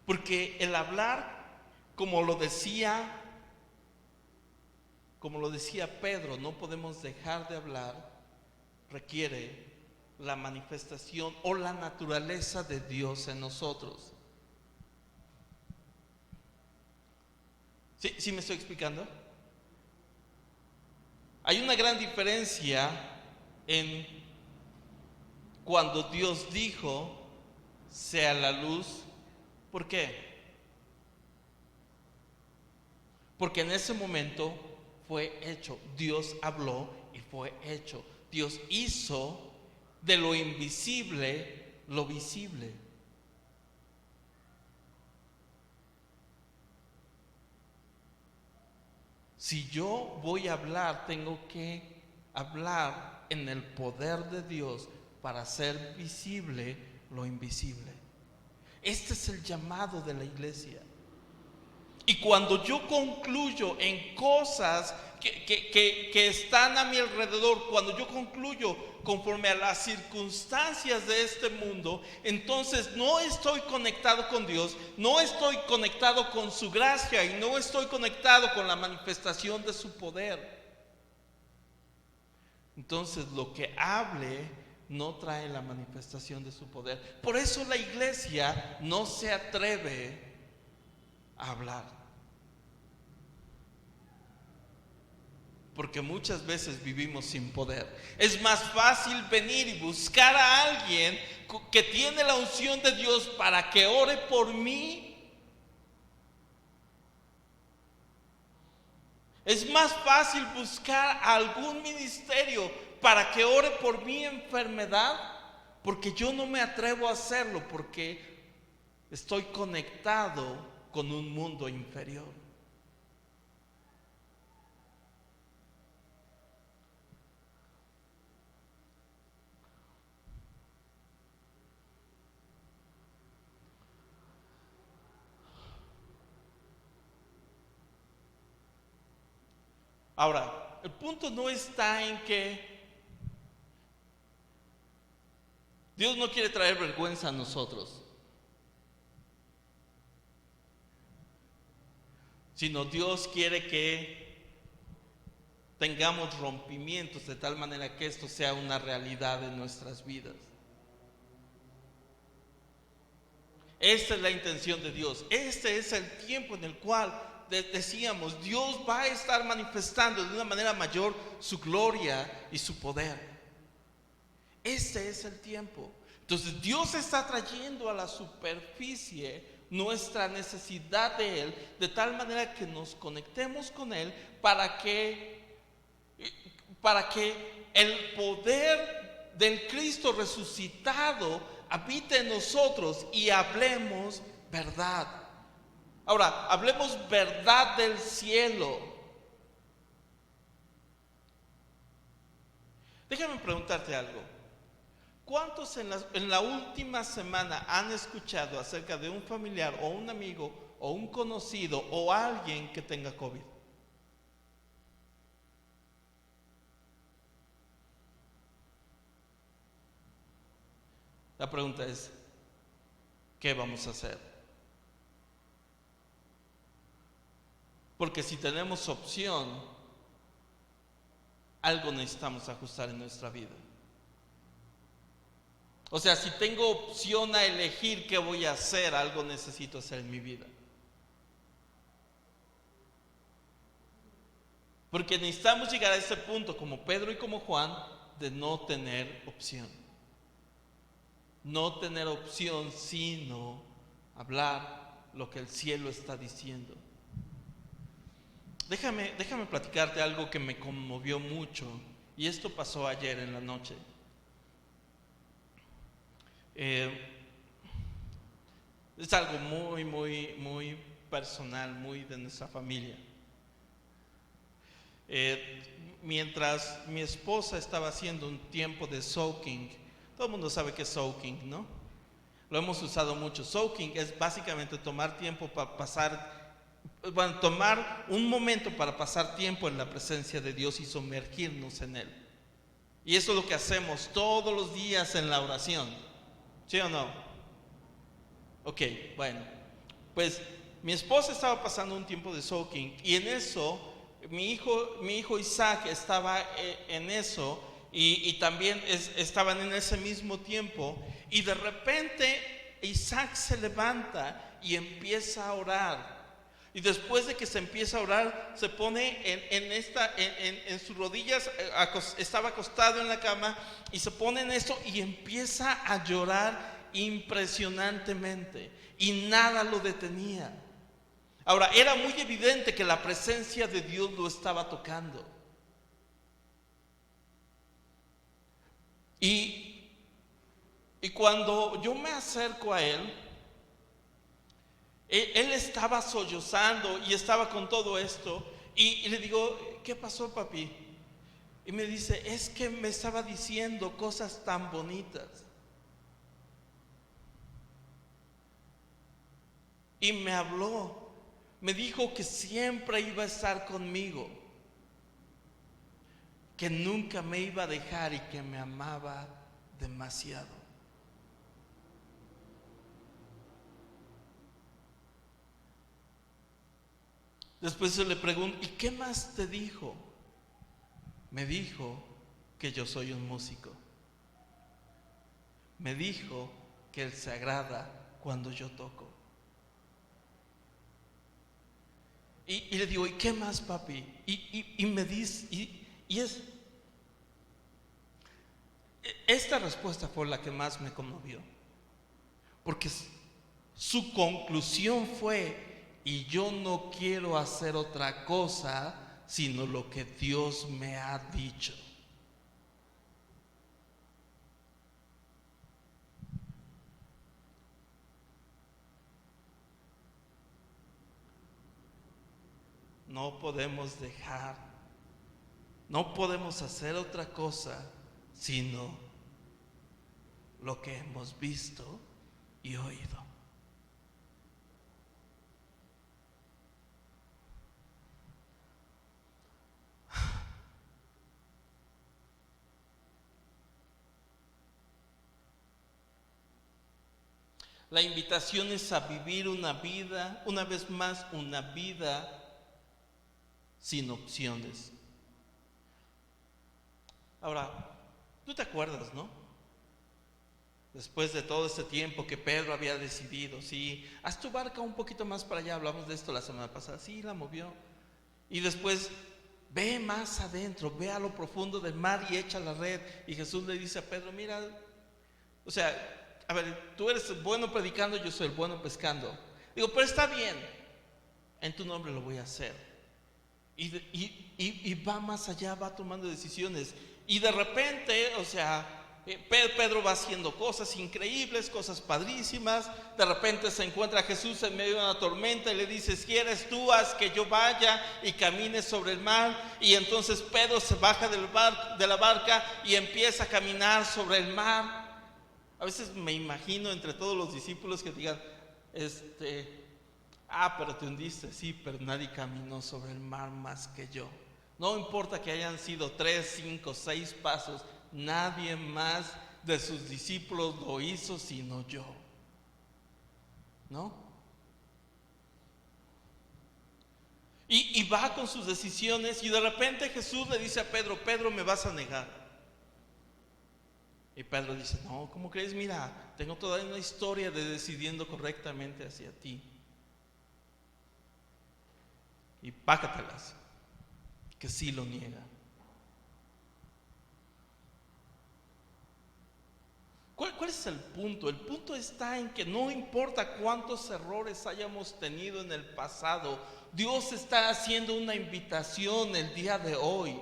Porque el hablar, como lo decía Pedro, no podemos dejar de hablar, requiere la manifestación o la naturaleza de Dios en nosotros. ¿Sí me estoy explicando? Hay una gran diferencia en cuando Dios dijo, sea la luz. ¿Por qué? Porque en ese momento fue hecho. Dios habló y fue hecho. Dios hizo de lo invisible lo visible. Si yo voy a hablar, tengo que hablar en el poder de Dios para hacer visible lo invisible. Este es el llamado de la iglesia. Y cuando yo concluyo en cosas que están a mi alrededor, cuando yo concluyo conforme a las circunstancias de este mundo, entonces no estoy conectado con Dios, no estoy conectado con su gracia y no estoy conectado con la manifestación de su poder. Entonces lo que hable no trae la manifestación de su poder. Por eso la iglesia no se atreve a hablar. Porque muchas veces vivimos sin poder. Es más fácil venir y buscar a alguien que tiene la unción de Dios para que ore por mí. Es más fácil buscar a algún ministerio para que ore por mi enfermedad, porque yo no me atrevo a hacerlo, porque estoy conectado con un mundo inferior. Ahora, el punto no está en que Dios no quiere traer vergüenza a nosotros, sino Dios quiere que tengamos rompimientos de tal manera que esto sea una realidad en nuestras vidas. Esta es la intención de Dios. Este es el tiempo en el cual decíamos, Dios va a estar manifestando de una manera mayor su gloria y su poder. Este es el tiempo. Entonces Dios está trayendo a la superficie nuestra necesidad de Él, de tal manera que nos conectemos con Él para que el poder del Cristo resucitado habite en nosotros y hablemos verdad. Ahora, hablemos verdad del cielo. Déjame preguntarte algo. ¿Cuántos en la última semana han escuchado acerca de un familiar o un amigo o un conocido o alguien que tenga COVID? La pregunta es, ¿qué vamos a hacer? Porque si tenemos opción, algo necesitamos ajustar en nuestra vida. O sea, si tengo opción a elegir qué voy a hacer, algo necesito hacer en mi vida. Porque necesitamos llegar a ese punto, como Pedro y como Juan, de no tener opción. No tener opción sino hablar lo que el cielo está diciendo. Déjame platicarte algo que me conmovió mucho, y esto pasó ayer en la noche. Es algo muy personal, muy de nuestra familia. Mientras mi esposa estaba haciendo un tiempo de soaking, todo el mundo sabe qué es soaking, ¿no? lo hemos usado mucho. Soaking es básicamente tomar tiempo para tomar un momento para pasar tiempo en la presencia de Dios y sumergirnos en Él. Y eso es lo que hacemos todos los días en la oración. ¿Sí o no? Ok, bueno. Pues mi esposa estaba pasando un tiempo de soaking y en eso mi hijo Isaac estaba en eso y también estaban en ese mismo tiempo, y de repente Isaac se levanta y empieza a orar. Y después de que se empieza a orar, se pone en sus rodillas, estaba acostado en la cama, y se pone en eso y empieza a llorar impresionantemente, y nada lo detenía. Ahora, era muy evidente que la presencia de Dios lo estaba tocando. Y cuando yo me acerco a él estaba sollozando y estaba con todo esto, y le digo, ¿qué pasó, papi? Y me dice, es que me estaba diciendo cosas tan bonitas. Y me habló, me dijo que siempre iba a estar conmigo, que nunca me iba a dejar y que me amaba demasiado. Después yo le pregunto, ¿y qué más te dijo? Me dijo que yo soy un músico. Me dijo que él se agrada cuando yo toco. Y le digo, ¿y qué más, papi? Y me dice, esta respuesta fue la que más me conmovió, porque su conclusión fue, y yo no quiero hacer otra cosa sino lo que Dios me ha dicho. No podemos no podemos hacer otra cosa sino lo que hemos visto y oído. La invitación es a vivir una vida, una vez más, una vida sin opciones. Ahora, tú te acuerdas, ¿no? Después de todo este tiempo que Pedro había decidido, sí, haz tu barca un poquito más para allá, hablamos de esto la semana pasada, sí, la movió. Y después, ve más adentro, ve a lo profundo del mar y echa la red. Y Jesús le dice a Pedro, mira, o sea, a ver, tú eres el bueno predicando, yo soy el bueno pescando. Digo, pero está bien, en tu nombre lo voy a hacer. Y va más allá, va tomando decisiones. Y de repente, o sea, Pedro va haciendo cosas increíbles, cosas padrísimas. De repente se encuentra a Jesús en medio de una tormenta y le dice, si eres tú, haz que yo vaya y camine sobre el mar. Y entonces Pedro se baja de la barca y empieza a caminar sobre el mar. A veces me imagino entre todos los discípulos que digan, pero te hundiste, sí, pero nadie caminó sobre el mar más que yo. No importa que hayan sido 3, 5, 6 pasos, nadie más de sus discípulos lo hizo sino yo. ¿No? Y va con sus decisiones, y de repente Jesús le dice a Pedro, Pedro, me vas a negar. Y Pedro dice, no, ¿cómo crees? Mira, tengo toda una historia de decidiendo correctamente hacia ti. Y págatelas, que sí lo niega. ¿Cuál es el punto? El punto está en que no importa cuántos errores hayamos tenido en el pasado, Dios está haciendo una invitación el día de hoy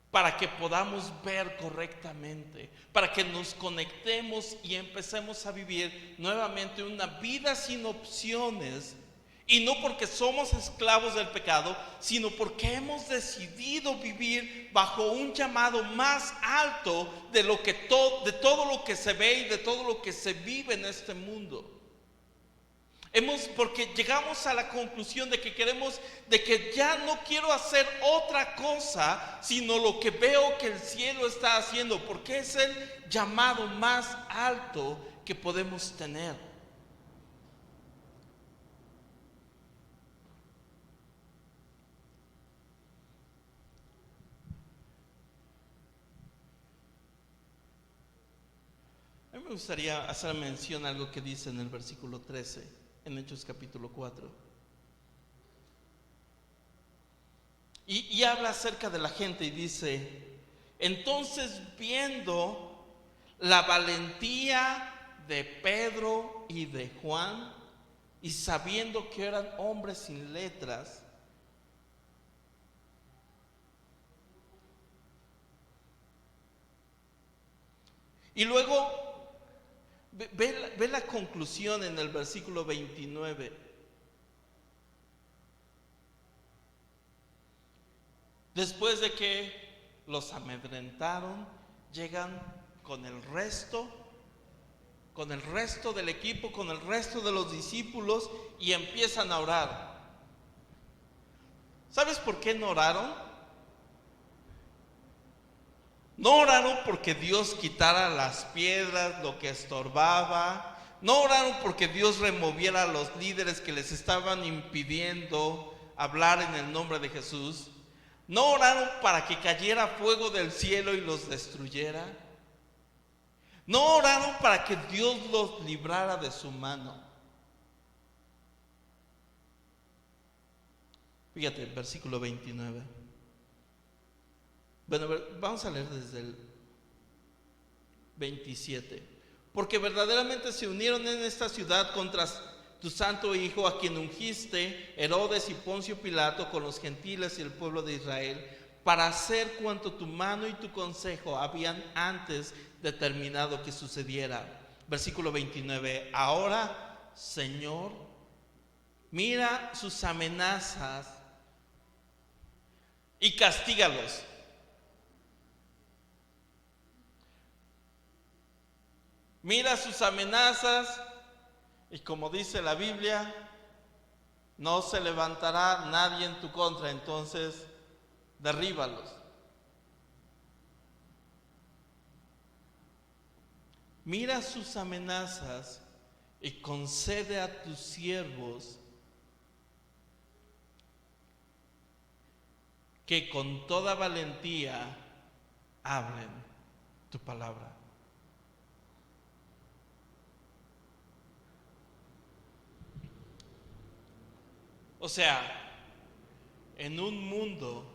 para que podamos ver correctamente, para que nos conectemos y empecemos a vivir nuevamente una vida sin opciones Y no porque somos esclavos del pecado, sino porque hemos decidido vivir bajo un llamado más alto de todo lo que se ve y de todo lo que se vive en este mundo. Porque llegamos a la conclusión de que ya no quiero hacer otra cosa, sino lo que veo que el cielo está haciendo, porque es el llamado más alto que podemos tener. A mí me gustaría hacer mención a algo que dice en el versículo 13, en Hechos capítulo 4. Y habla acerca de la gente y dice: entonces, viendo la valentía de Pedro y de Juan, y sabiendo que eran hombres sin letras, y luego ve la conclusión en el versículo 29. Después de que los amedrentaron, llegan con el resto del equipo, con el resto de los discípulos, y empiezan a orar. ¿Sabes por qué no oraron? No oraron porque Dios quitara las piedras, lo que estorbaba. No oraron porque Dios removiera a los líderes que les estaban impidiendo hablar en el nombre de Jesús. No oraron para que cayera fuego del cielo y los destruyera. No oraron para que Dios los librara de su mano. Fíjate, el versículo 29. Bueno, vamos a leer desde el 27. Porque verdaderamente se unieron en esta ciudad contra tu santo Hijo, a quien ungiste, Herodes y Poncio Pilato, con los gentiles y el pueblo de Israel, para hacer cuanto tu mano y tu consejo habían antes determinado que sucediera. Versículo 29. Ahora, Señor, mira sus amenazas y castígalos. Mira sus amenazas, y como dice la Biblia, no se levantará nadie en tu contra, entonces derríbalos. Mira sus amenazas y concede a tus siervos que con toda valentía hablen tu palabra. O sea, en un mundo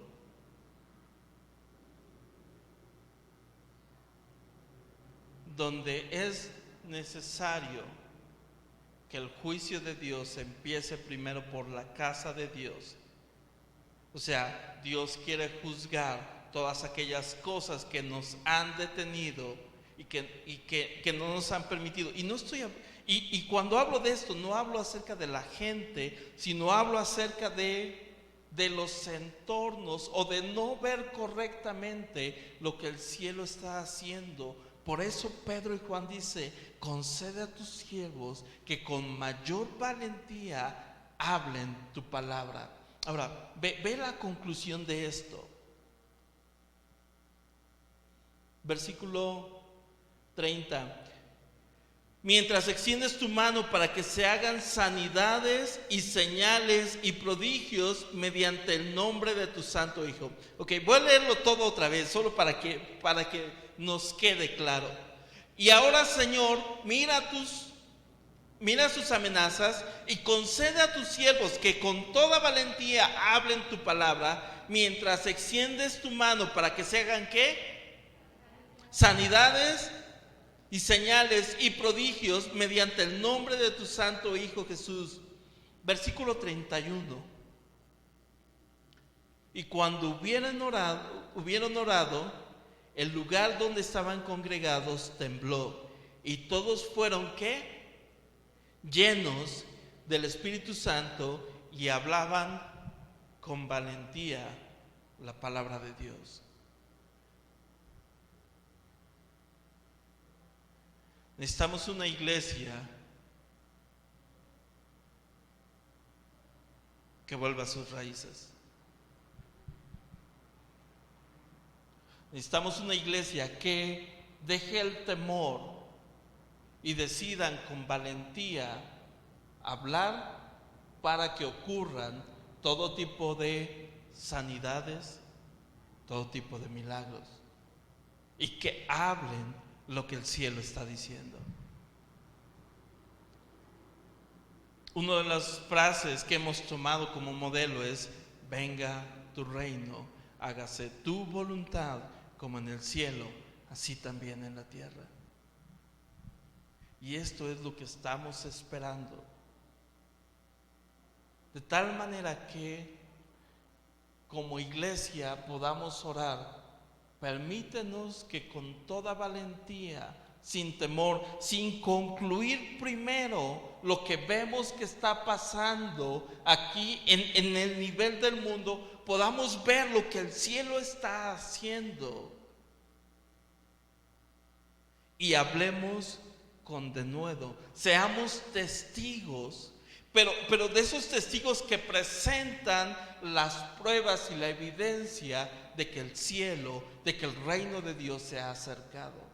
donde es necesario que el juicio de Dios empiece primero por la casa de Dios. O sea, Dios quiere juzgar todas aquellas cosas que nos han detenido y que no nos han permitido. Y cuando hablo de esto, no hablo acerca de la gente, sino hablo acerca de los entornos, o de no ver correctamente lo que el cielo está haciendo. Por eso Pedro y Juan dice: concede a tus siervos que con mayor valentía hablen tu palabra. Ahora, ve la conclusión de esto. Versículo 30. Mientras extiendes tu mano para que se hagan sanidades y señales y prodigios mediante el nombre de tu santo Hijo. Ok, voy a leerlo todo otra vez, solo para que nos quede claro. Y ahora, Señor, mira sus amenazas y concede a tus siervos que con toda valentía hablen tu palabra, mientras extiendes tu mano para que se hagan ¿qué? Sanidades y señales y prodigios mediante el nombre de tu santo Hijo Jesús. Versículo 31. Y cuando hubieron orado, el lugar donde estaban congregados tembló, y todos fueron ¿qué? Llenos del Espíritu Santo y hablaban con valentía la palabra de Dios. Necesitamos una iglesia que vuelva a sus raíces. Necesitamos una iglesia que deje el temor y decidan con valentía hablar para que ocurran todo tipo de sanidades, todo tipo de milagros, y que hablen lo que el cielo está diciendo. Una de las frases que hemos tomado como modelo es: venga tu reino, hágase tu voluntad como en el cielo, así también en la tierra. Y esto es lo que estamos esperando. De tal manera que como iglesia podamos orar: permítenos que con toda valentía, sin temor, sin concluir primero lo que vemos que está pasando aquí en el nivel del mundo, podamos ver lo que el cielo está haciendo y hablemos con denuedo, seamos testigos, pero de esos testigos que presentan las pruebas y la evidencia de que el cielo, de que el reino de Dios se ha acercado.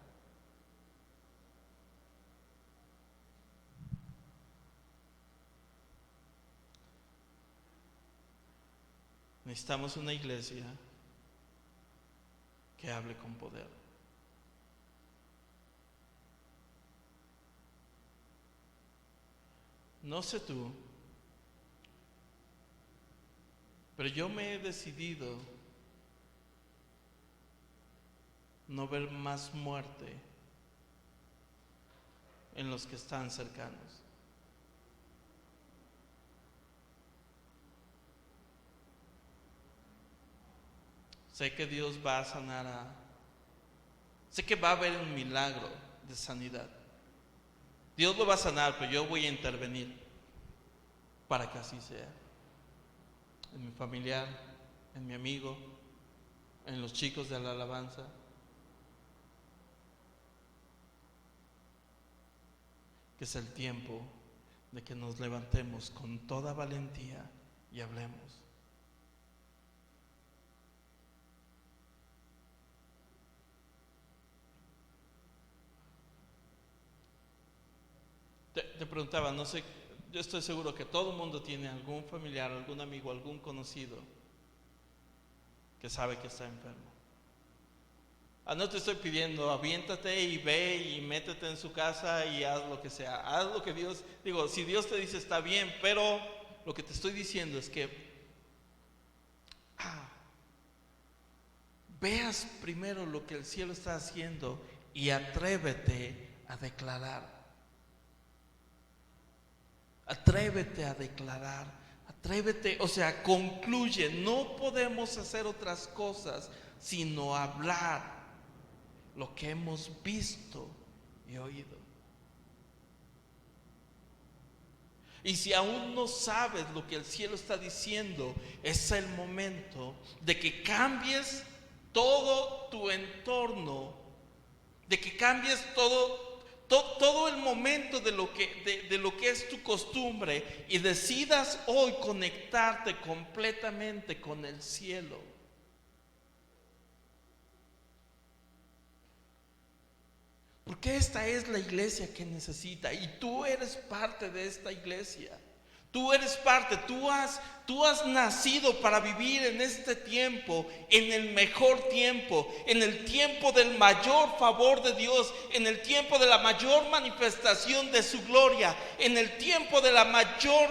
Necesitamos una iglesia que hable con poder. No sé tú, pero yo me he decidido no ver más muerte en los que están cercanos. Sé que Dios va a sanar sé que va a haber un milagro de sanidad. Dios lo va a sanar, pero yo voy a intervenir para que así sea. En mi familiar, en mi amigo, en los chicos de la alabanza. Que es el tiempo de que nos levantemos con toda valentía y hablemos. Te preguntaba, no sé, yo estoy seguro que todo el mundo tiene algún familiar, algún amigo, algún conocido que sabe que está enfermo. No te estoy pidiendo, aviéntate y ve y métete en su casa y haz lo que sea. Haz lo que Dios, si Dios te dice está bien, pero lo que te estoy diciendo es que veas primero lo que el cielo está haciendo y atrévete a declarar. Atrévete a declarar, atrévete, concluye. No podemos hacer otras cosas sino hablar lo que hemos visto y oído. Y si aún no sabes lo que el cielo está diciendo, es el momento de que cambies todo tu entorno, de que cambies todo el momento de lo que es tu costumbre y decidas hoy conectarte completamente con el cielo. Porque esta es la iglesia que necesita y tú eres parte de esta iglesia. Tú eres parte, tú has nacido para vivir en este tiempo, en el mejor tiempo, en el tiempo del mayor favor de Dios, en el tiempo de la mayor manifestación de su gloria, en el tiempo de la mayor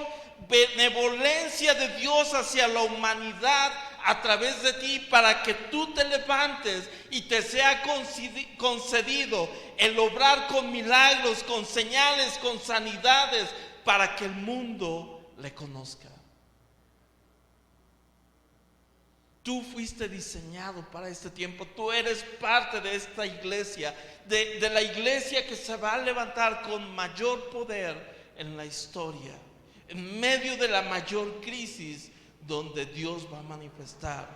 benevolencia de Dios hacia la humanidad a través de ti, para que tú te levantes y te sea concedido el obrar con milagros, con señales, con sanidades, para que el mundo le conozca. Tú fuiste diseñado para este tiempo. Tú eres parte de esta iglesia, de la iglesia que se va a levantar con mayor poder en la historia. en medio de la mayor crisis, donde Dios va a manifestar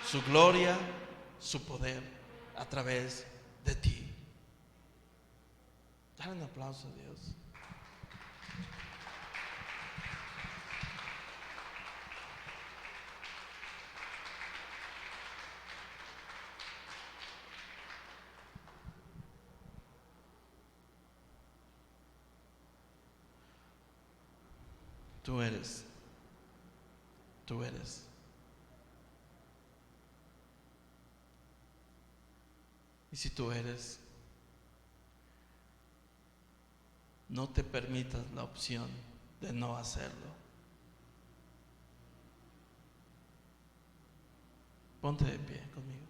su gloria, su poder a través de ti. Dale un aplauso a Dios. Tú eres. Y si tú eres, no te permitas la opción de no hacerlo. Ponte de pie conmigo.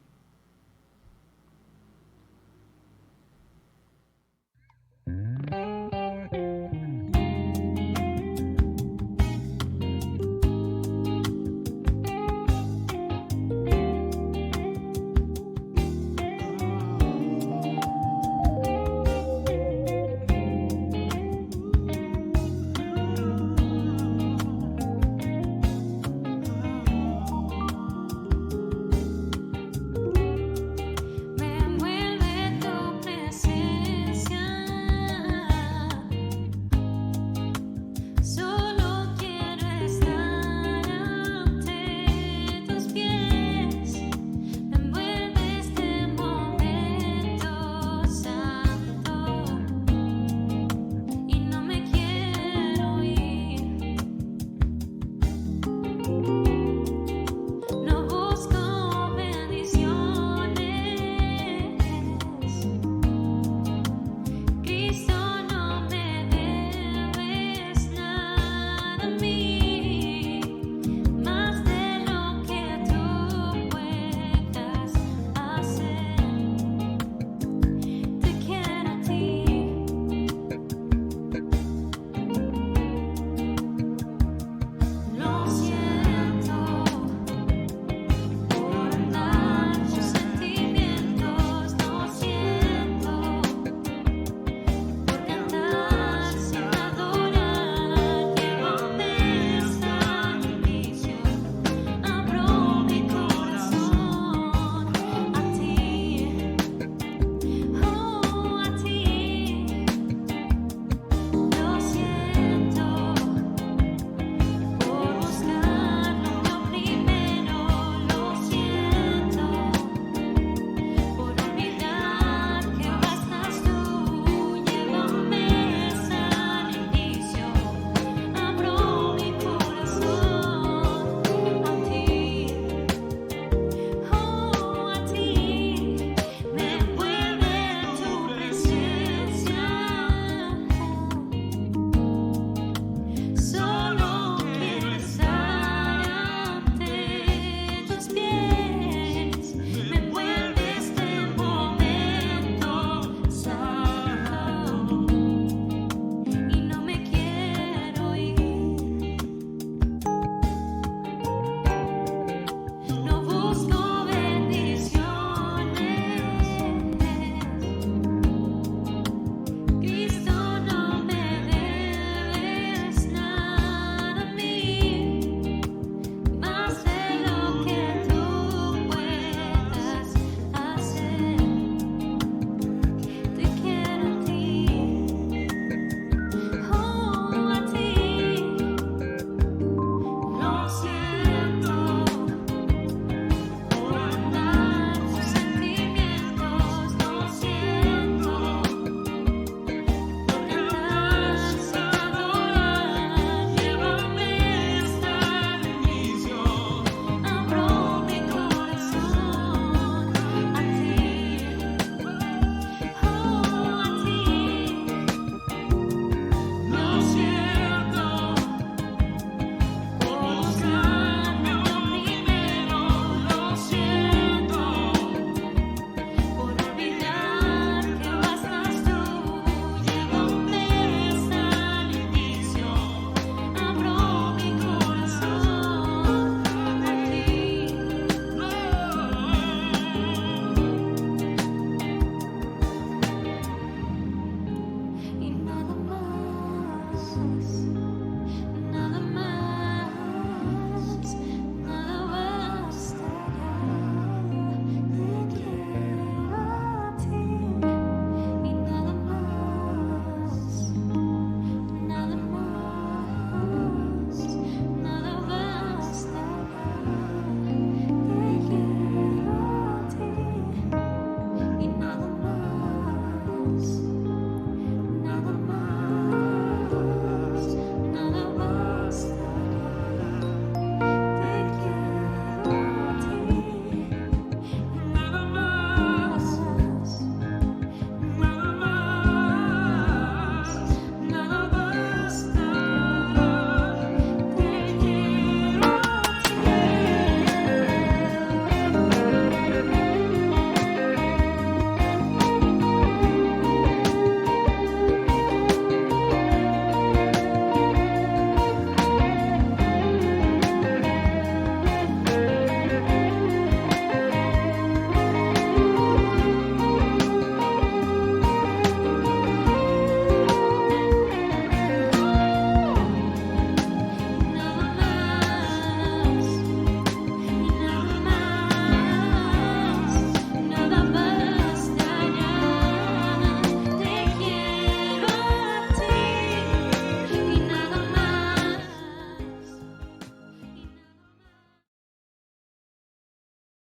más.